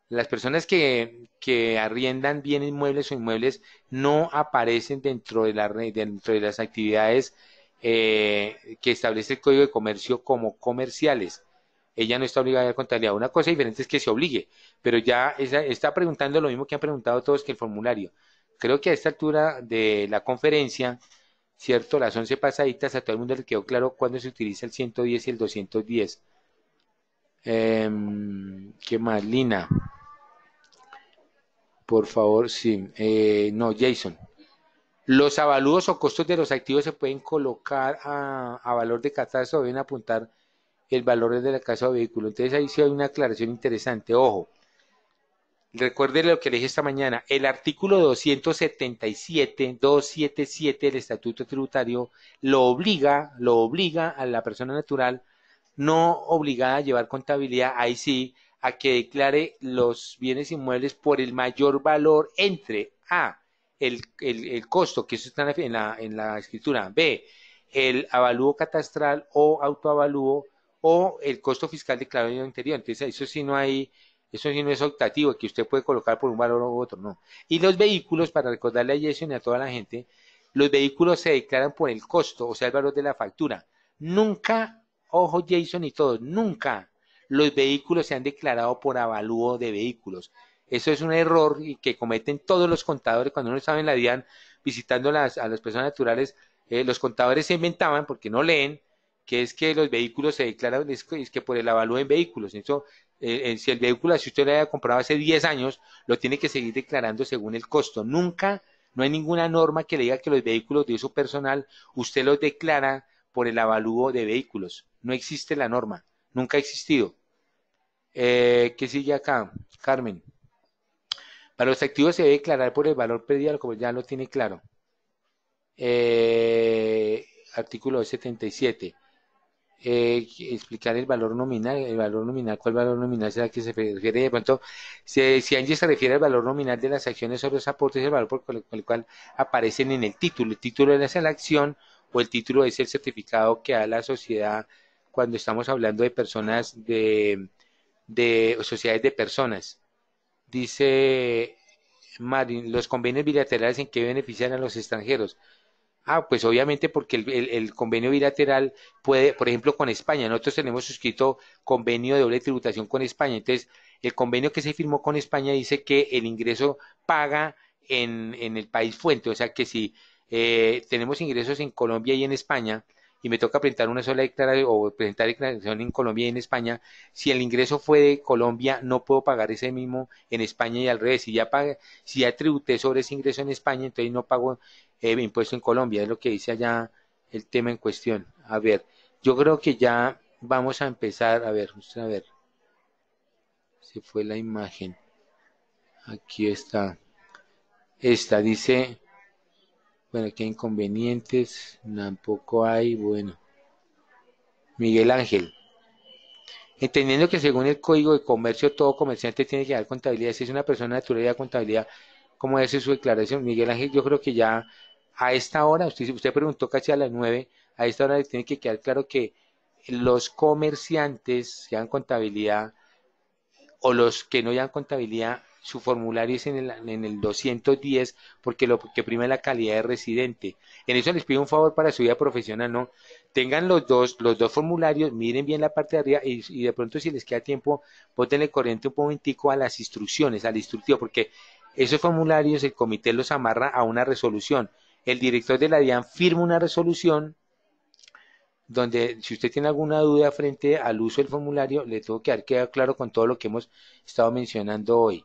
Las personas que arriendan bienes inmuebles o inmuebles no aparecen dentro de las actividades que establece el Código de Comercio como comerciales. Ella no está obligada a contabilidad. Una cosa diferente es que se obligue, pero ya está preguntando lo mismo que han preguntado todos que el formulario. Creo que a esta altura de la conferencia, cierto, las 11 pasaditas, a todo el mundo le quedó claro cuándo se utiliza el 110 y el 210. ¿Qué más? Lina, por favor, sí. No, Jason. Los avalúos o costos de los activos se pueden colocar a valor de catastro o deben apuntar el valor de la casa o vehículo. Entonces ahí sí hay una aclaración interesante. Ojo, recuerde lo que le dije esta mañana. El artículo 277 del Estatuto Tributario lo obliga a la persona natural no obligada a llevar contabilidad, ahí sí, a que declare los bienes inmuebles por el mayor valor entre A, el costo, que eso está en la escritura, B, el avalúo catastral o autoavalúo o el costo fiscal declarado en el anterior. Entonces, eso sí no es optativo, que usted puede colocar por un valor u otro, no. Y los vehículos, para recordarle a Jason y a toda la gente, los vehículos se declaran por el costo, o sea, el valor de la factura. Nunca, ojo Jason y todos, nunca los vehículos se han declarado por avalúo de vehículos. Eso es un error y que cometen todos los contadores cuando uno estaba en la DIAN visitando a las personas naturales. Los contadores se inventaban porque no leen que es que los vehículos se declaran, es que por el avalúo en vehículos. Eso, si el vehículo, si usted lo haya comprado hace 10 años, lo tiene que seguir declarando según el costo. Nunca, no hay ninguna norma que le diga que los vehículos de uso personal usted los declara por el avalúo de vehículos. No existe la norma, nunca ha existido. ¿Qué sigue acá? Carmen. Para los activos se debe declarar por el valor predial, como ya lo tiene claro. Artículo 77. Explicar el valor nominal, ¿cuál valor nominal será que se refiere? De pronto, si Angie se refiere al valor nominal de las acciones o los aportes, el valor por el cual aparecen en el título es la acción o el título es el certificado que da la sociedad cuando estamos hablando de personas, de sociedades de personas. Dice Marin, los convenios bilaterales en que benefician a los extranjeros. Pues obviamente porque el convenio bilateral puede, por ejemplo, con España, nosotros tenemos suscrito convenio de doble tributación con España, entonces el convenio que se firmó con España dice que el ingreso paga en el país fuente, o sea que si tenemos ingresos en Colombia y en España, y me toca presentar una sola declaración o presentar declaración en Colombia y en España, si el ingreso fue de Colombia, no puedo pagar ese mismo en España y al revés, si ya tributé sobre ese ingreso en España, entonces no pago impuesto en Colombia, es lo que dice allá el tema en cuestión. A ver, yo creo que ya vamos a empezar, a ver, se fue la imagen, aquí está, esta dice, bueno, aquí hay inconvenientes, tampoco hay, bueno, Miguel Ángel. Entendiendo que según el Código de Comercio, todo comerciante tiene que dar contabilidad. Si es una persona natural y da contabilidad, ¿cómo hace su declaración? Miguel Ángel, yo creo que ya a esta hora, usted preguntó casi a las 9, a esta hora le tiene que quedar claro que los comerciantes, sean contabilidad, o los que no llevan contabilidad, su formulario es en el 210 porque lo que prima es la calidad de residente. En eso les pido un favor para su vida profesional, ¿no? Tengan los dos formularios, miren bien la parte de arriba y de pronto si les queda tiempo, bótenle corriente un momentico a las instrucciones, al instructivo, porque esos formularios el comité los amarra a una resolución. el director de la DIAN firma una resolución donde si usted tiene alguna duda frente al uso del formulario, le tengo que dar queda claro con todo lo que hemos estado mencionando hoy.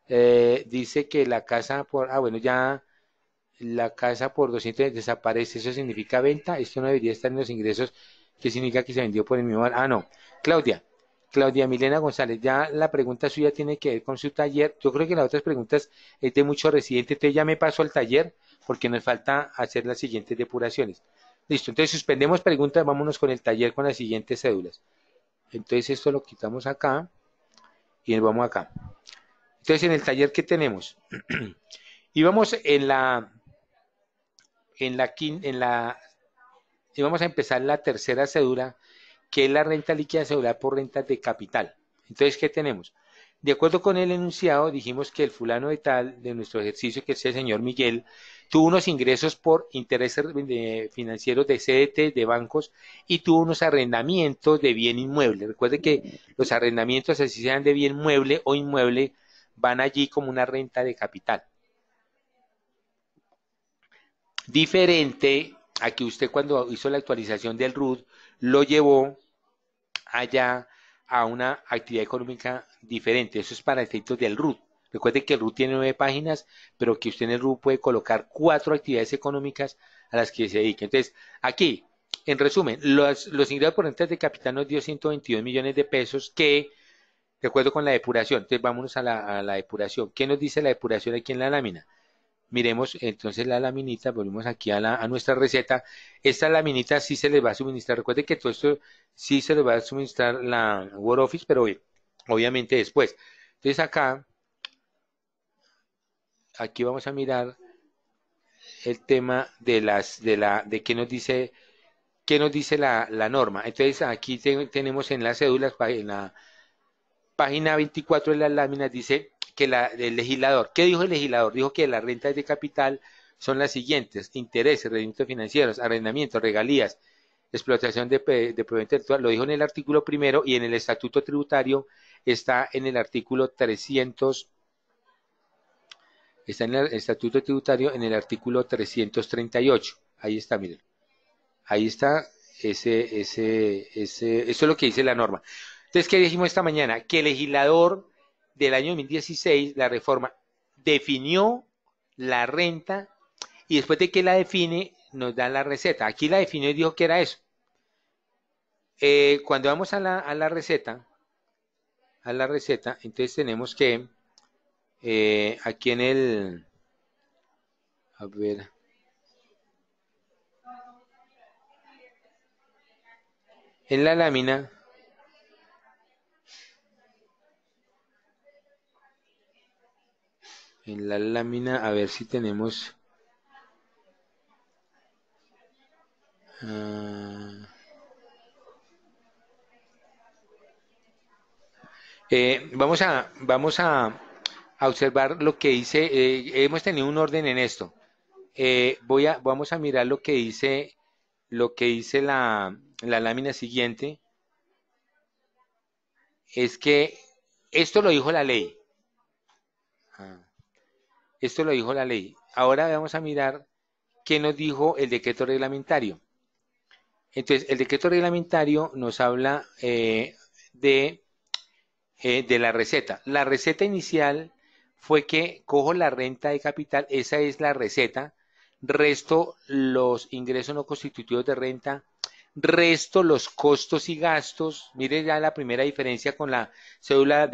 Dice que la casa por, bueno, ya la casa por 200 desaparece, eso significa venta, esto no debería estar en los ingresos, que significa que se vendió por el mismo valor. Ah, no, Claudia, Claudia Milena González, ya la pregunta suya tiene que ver con su taller, yo creo que las otras preguntas es de mucho residente, entonces ya me paso al taller, porque nos falta hacer las siguientes depuraciones. Listo, entonces suspendemos preguntas, vámonos con el taller con las siguientes cédulas. Entonces esto lo quitamos acá y nos vamos acá. Entonces en el taller, ¿qué tenemos? Y vamos y vamos a empezar la tercera cédula, que es la renta líquida cedular por rentas de capital. Entonces, ¿qué tenemos? De acuerdo con el enunciado, dijimos que el fulano de tal, de nuestro ejercicio, que es el señor Miguel, tuvo unos ingresos por intereses financieros de CDT, de bancos, y tuvo unos arrendamientos de bien inmueble. Recuerde que los arrendamientos, así sean de bien mueble o inmueble, van allí como una renta de capital. Diferente a que usted cuando hizo la actualización del RUT lo llevó allá a una actividad económica diferente. Eso es para efectos del RUT. Recuerde que el RUT tiene 9 páginas, pero que usted en el RUT puede colocar 4 actividades económicas a las que se dedique. Entonces, aquí, en resumen, los ingresos por rentas de capital nos dio 122 millones de pesos que, de acuerdo con la depuración, entonces vámonos a la depuración. ¿Qué nos dice la depuración aquí en la lámina? Miremos entonces la laminita, volvemos aquí a nuestra receta. Esta laminita sí se les va a suministrar. Recuerde que todo esto sí se les va a suministrar la Word Office, pero obviamente después. Entonces acá, aquí vamos a mirar el tema de qué nos dice la norma. Entonces aquí tenemos en las cédulas, en la página 24 de las láminas, dice que el legislador, ¿qué dijo el legislador? Dijo que las rentas de capital son las siguientes: intereses, rendimientos financieros, arrendamientos, regalías, explotación de propiedad intelectual. Lo dijo en el artículo primero, y en el estatuto tributario está en el artículo 300, está en el estatuto tributario en el artículo 338. Ahí está, miren. Ahí está, eso es lo que dice la norma. Entonces, ¿qué dijimos esta mañana? Que el legislador del año 2016, la reforma, definió la renta, y después de que la define, nos da la receta. Aquí la definió y dijo que era eso. Cuando vamos a la receta, entonces tenemos que, aquí a ver, en la lámina, a ver si tenemos... vamos a observar lo que dice, hemos tenido un orden en esto. Vamos a mirar lo que dice la lámina siguiente, es que esto lo dijo la ley. Ah, esto lo dijo la ley. Ahora vamos a mirar qué nos dijo el decreto reglamentario. Entonces, el decreto reglamentario nos habla de la receta. La receta inicial fue que cojo la renta de capital, esa es la receta, resto los ingresos no constitutivos de renta, resto los costos y gastos. Mire ya la primera diferencia con la cédula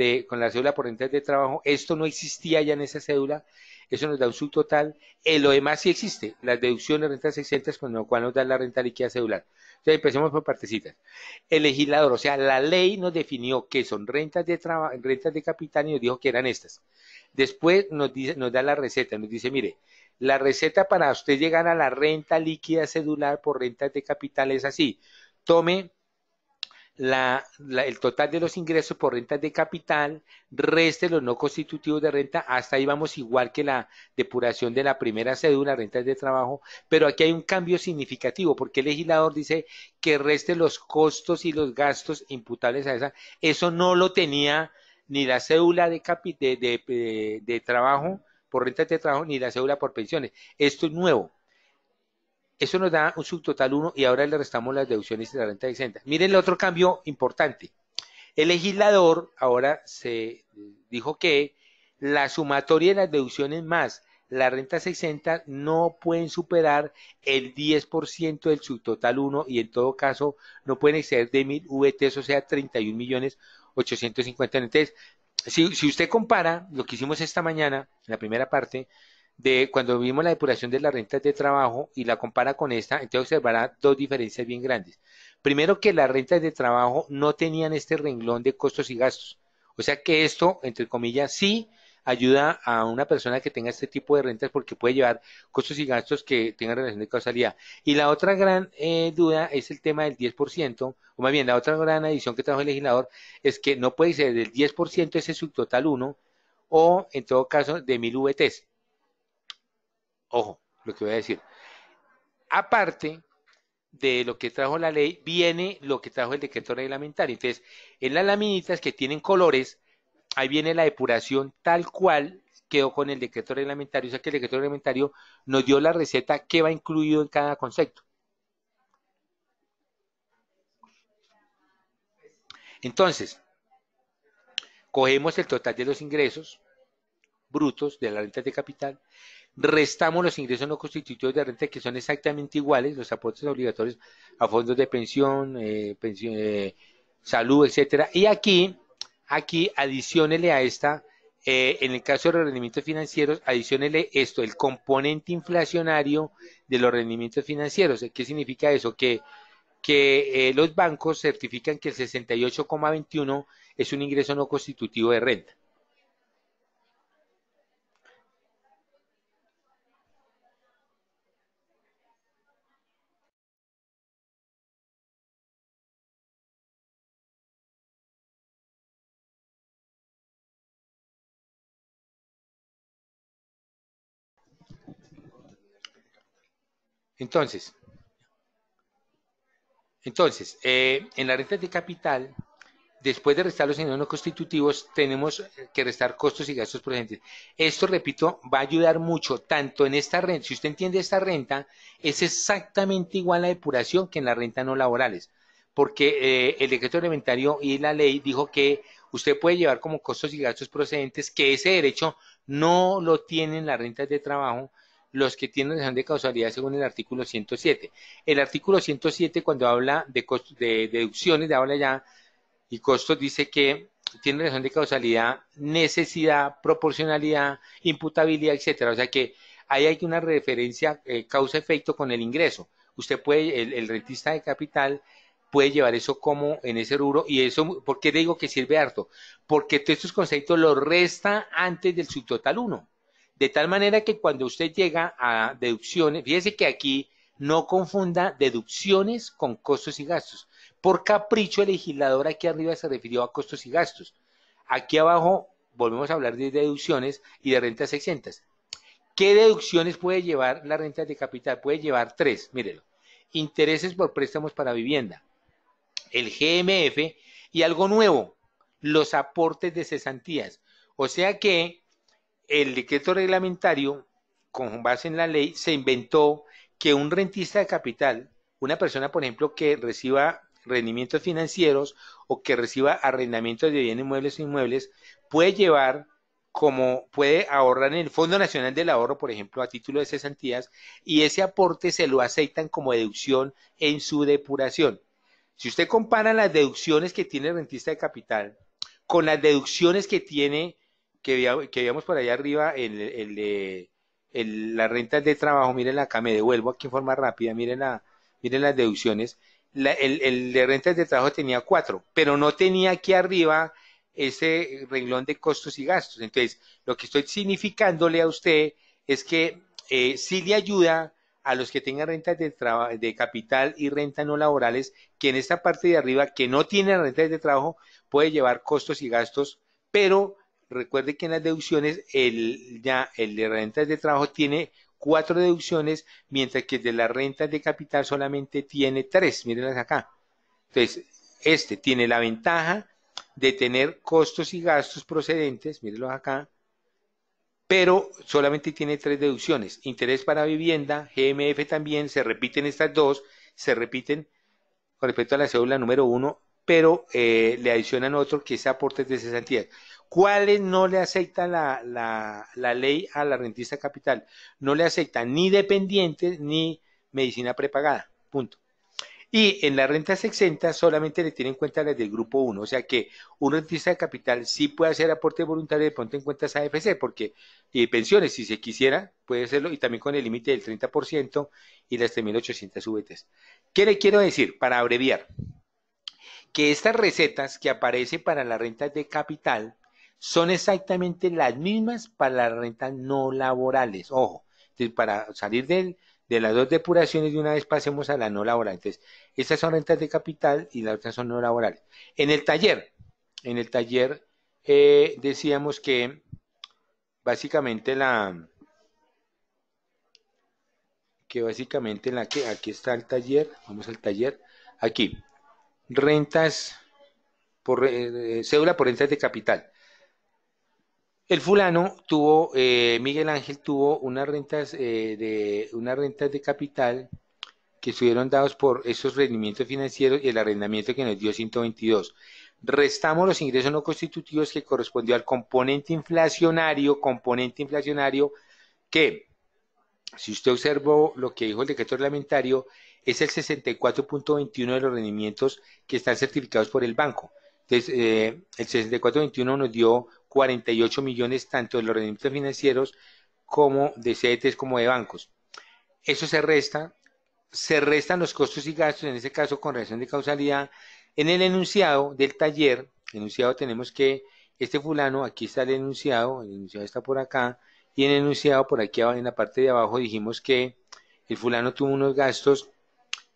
por rentas de trabajo. Esto no existía ya en esa cédula, eso nos da un subtotal. Lo demás sí existe, las deducciones, rentas exentas, con lo cual nos da la renta líquida cedular. Entonces empecemos por partecitas. El legislador, o sea, la ley nos definió que son rentas de capital, y nos dijo que eran estas. Después nos da la receta, nos dice, mire, la receta para usted llegar a la renta líquida cedular por rentas de capital es así: tome el total de los ingresos por rentas de capital, reste los no constitutivos de renta. Hasta ahí vamos igual que la depuración de la primera cédula, rentas de trabajo, pero aquí hay un cambio significativo, porque el legislador dice que reste los costos y los gastos imputables a esa. Eso no lo tenía ni la cédula de trabajo por rentas de trabajo, ni la cédula por pensiones. Esto es nuevo. Eso nos da un subtotal 1 y ahora le restamos las deducciones de la renta exenta. Miren el otro cambio importante. El legislador ahora se dijo que la sumatoria de las deducciones más las rentas exentas no pueden superar el 10% del subtotal 1 y en todo caso no pueden exceder de 1000 VTs, o sea, 31.850.000. Entonces, si usted compara lo que hicimos esta mañana, en la primera parte, de cuando vimos la depuración de las rentas de trabajo y la compara con esta, entonces observará dos diferencias bien grandes. Primero, que las rentas de trabajo no tenían este renglón de costos y gastos. O sea que esto, entre comillas, sí ayuda a una persona que tenga este tipo de rentas porque puede llevar costos y gastos que tengan relación de causalidad. Y la otra gran duda es el tema del 10%, o más bien la otra gran adición que trajo el legislador es que no puede ser del 10% ese subtotal 1 o en todo caso de 1000 VTs. Ojo, lo que voy a decir. Aparte de lo que trajo la ley, viene lo que trajo el decreto reglamentario. Entonces, en las laminitas que tienen colores, ahí viene la depuración tal cual quedó con el decreto reglamentario. O sea que el decreto reglamentario nos dio la receta que va incluido en cada concepto. Entonces, cogemos el total de los ingresos brutos de la renta de capital, restamos los ingresos no constitutivos de renta que son exactamente iguales, los aportes obligatorios a fondos de pensión, salud, etcétera. Y aquí adiciónele a esta, en el caso de los rendimientos financieros, adiciónele esto, el componente inflacionario de los rendimientos financieros. ¿Qué significa eso? Que los bancos certifican que el 68,21 es un ingreso no constitutivo de renta. Entonces, en la renta de capital, después de restar los ingresos no constitutivos, tenemos que restar costos y gastos procedentes. Esto, repito, va a ayudar mucho, tanto en esta renta, si usted entiende esta renta, es exactamente igual a la depuración que en la renta no laborales, porque el decreto reglamentario y la ley dijo que usted puede llevar como costos y gastos procedentes, que ese derecho no lo tienen las rentas de trabajo, los que tienen relación de causalidad según el artículo 107. El artículo 107, cuando habla de, de deducciones, habla ya y costos, dice que tiene relación de causalidad, necesidad, proporcionalidad, imputabilidad, etcétera. O sea que ahí hay una referencia causa-efecto con el ingreso. Usted puede, el rentista de capital puede llevar eso como en ese rubro y eso, ¿por qué le digo que sirve harto? Porque todos estos conceptos los resta antes del subtotal 1. De tal manera que cuando usted llega a deducciones, fíjese que aquí no confunda deducciones con costos y gastos. Por capricho, el legislador aquí arriba se refirió a costos y gastos. Aquí abajo volvemos a hablar de deducciones y de rentas exentas. ¿Qué deducciones puede llevar la renta de capital? Puede llevar tres, mírelo. Intereses por préstamos para vivienda, el GMF y algo nuevo, los aportes de cesantías. O sea que el decreto reglamentario, con base en la ley, se inventó que un rentista de capital, una persona, por ejemplo, que reciba rendimientos financieros o que reciba arrendamientos de bienes muebles e inmuebles, puede llevar como puede ahorrar en el Fondo Nacional del Ahorro, por ejemplo, a título de cesantías, y ese aporte se lo aceitan como deducción en su depuración. Si usted compara las deducciones que tiene el rentista de capital con las deducciones que tiene, que veíamos por allá arriba, las rentas de trabajo, miren acá, me devuelvo aquí en forma rápida, miren las deducciones. El de rentas de trabajo tenía 4, pero no tenía aquí arriba ese renglón de costos y gastos. Entonces, lo que estoy significándole a usted es que sí le ayuda a los que tengan rentas de capital y renta no laborales, que en esta parte de arriba, que no tienen rentas de trabajo, puede llevar costos y gastos, pero recuerde que en las deducciones el de rentas de trabajo tiene 4 deducciones, mientras que el de las rentas de capital solamente tiene 3. Mírenlas acá. Entonces, este tiene la ventaja de tener costos y gastos procedentes, mírenlos acá, pero solamente tiene tres deducciones. Interés para vivienda, GMF también, se repiten estas dos, se repiten con respecto a la cédula número uno, pero le adicionan otro que es aportes de cesantía. ¿Cuáles no le acepta la ley a la rentista capital? No le acepta ni dependientes ni medicina prepagada, punto. Y en las rentas exentas solamente le tienen en cuenta las del grupo uno, o sea que un rentista de capital sí puede hacer aporte voluntario de pronto en cuentas AFC, porque pensiones, si se quisiera, puede hacerlo, y también con el límite del 30% y las 3.800 VTs. ¿Qué le quiero decir? Para abreviar, que estas recetas que aparecen para las rentas de capital son exactamente las mismas para las rentas no laborales. Ojo, entonces para salir de las dos depuraciones de una vez pasemos a la no laboral. Entonces, estas son rentas de capital y las otras son no laborales. En el taller decíamos que básicamente aquí está el taller, vamos al taller, aquí, rentas por cédula por rentas de capital. El fulano tuvo, Miguel Ángel tuvo unas rentas de capital que estuvieron dados por esos rendimientos financieros y el arrendamiento que nos dio 122. Restamos los ingresos no constitutivos que correspondió al componente inflacionario que, si usted observó lo que dijo el decreto reglamentario, es el 64.21 de los rendimientos que están certificados por el banco. Entonces, el 64.21 nos dio 48 millones tanto de los rendimientos financieros como de CDTs como de bancos. Eso se restan los costos y gastos, en este caso con relación de causalidad. En el enunciado del taller, tenemos que este fulano, aquí está el enunciado está por acá, y en el enunciado por aquí en la parte de abajo dijimos que el fulano tuvo unos gastos,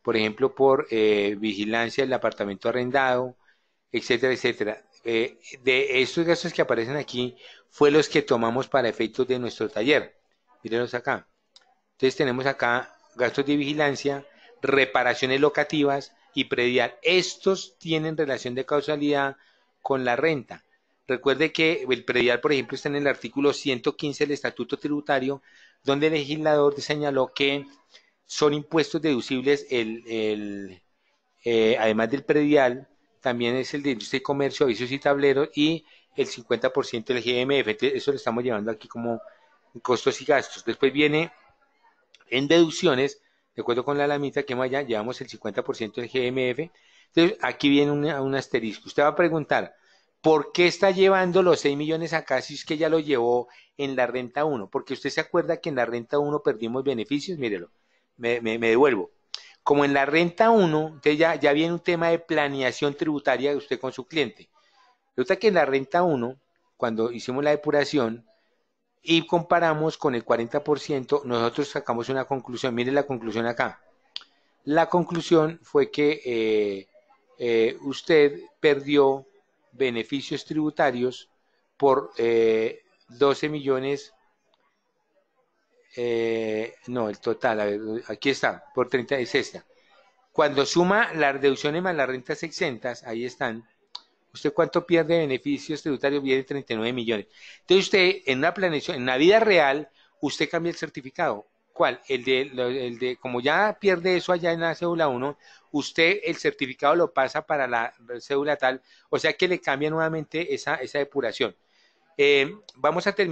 por ejemplo, por vigilancia del apartamento arrendado, etcétera, etcétera. De estos gastos que aparecen aquí, fue los que tomamos para efectos de nuestro taller. Mírenlos acá. Entonces tenemos acá gastos de vigilancia, reparaciones locativas y predial. Estos tienen relación de causalidad con la renta. Recuerde que el predial, por ejemplo, está en el artículo 115 del Estatuto Tributario, donde el legislador señaló que son impuestos deducibles además del predial, también es el de industria y comercio, avisos y tableros, y el 50% del GMF. Entonces, eso lo estamos llevando aquí como costos y gastos. Después viene en deducciones, de acuerdo con la lamita que allá, llevamos el 50% del GMF. Entonces, aquí viene un asterisco. Usted va a preguntar, ¿por qué está llevando los 6 millones acá si es que ya lo llevó en la renta 1? Porque usted se acuerda que en la renta 1 perdimos beneficios, mírelo, me devuelvo. Como en la renta 1, entonces ya viene un tema de planeación tributaria de usted con su cliente. Resulta que en la renta 1, cuando hicimos la depuración, y comparamos con el 40%, nosotros sacamos una conclusión. Mire la conclusión acá. La conclusión fue que usted perdió beneficios tributarios por 12 millones, no, el total, a ver, aquí está, por 30, es esta. Cuando suma las deducciones más las rentas exentas, ahí están, ¿usted cuánto pierde de beneficios tributarios? Viene 39 millones. Entonces usted, en una planeación, en la vida real, usted cambia el certificado. ¿Cuál? Como ya pierde eso allá en la cédula 1, usted el certificado lo pasa para la cédula tal, o sea que le cambia nuevamente esa depuración. Vamos a terminar.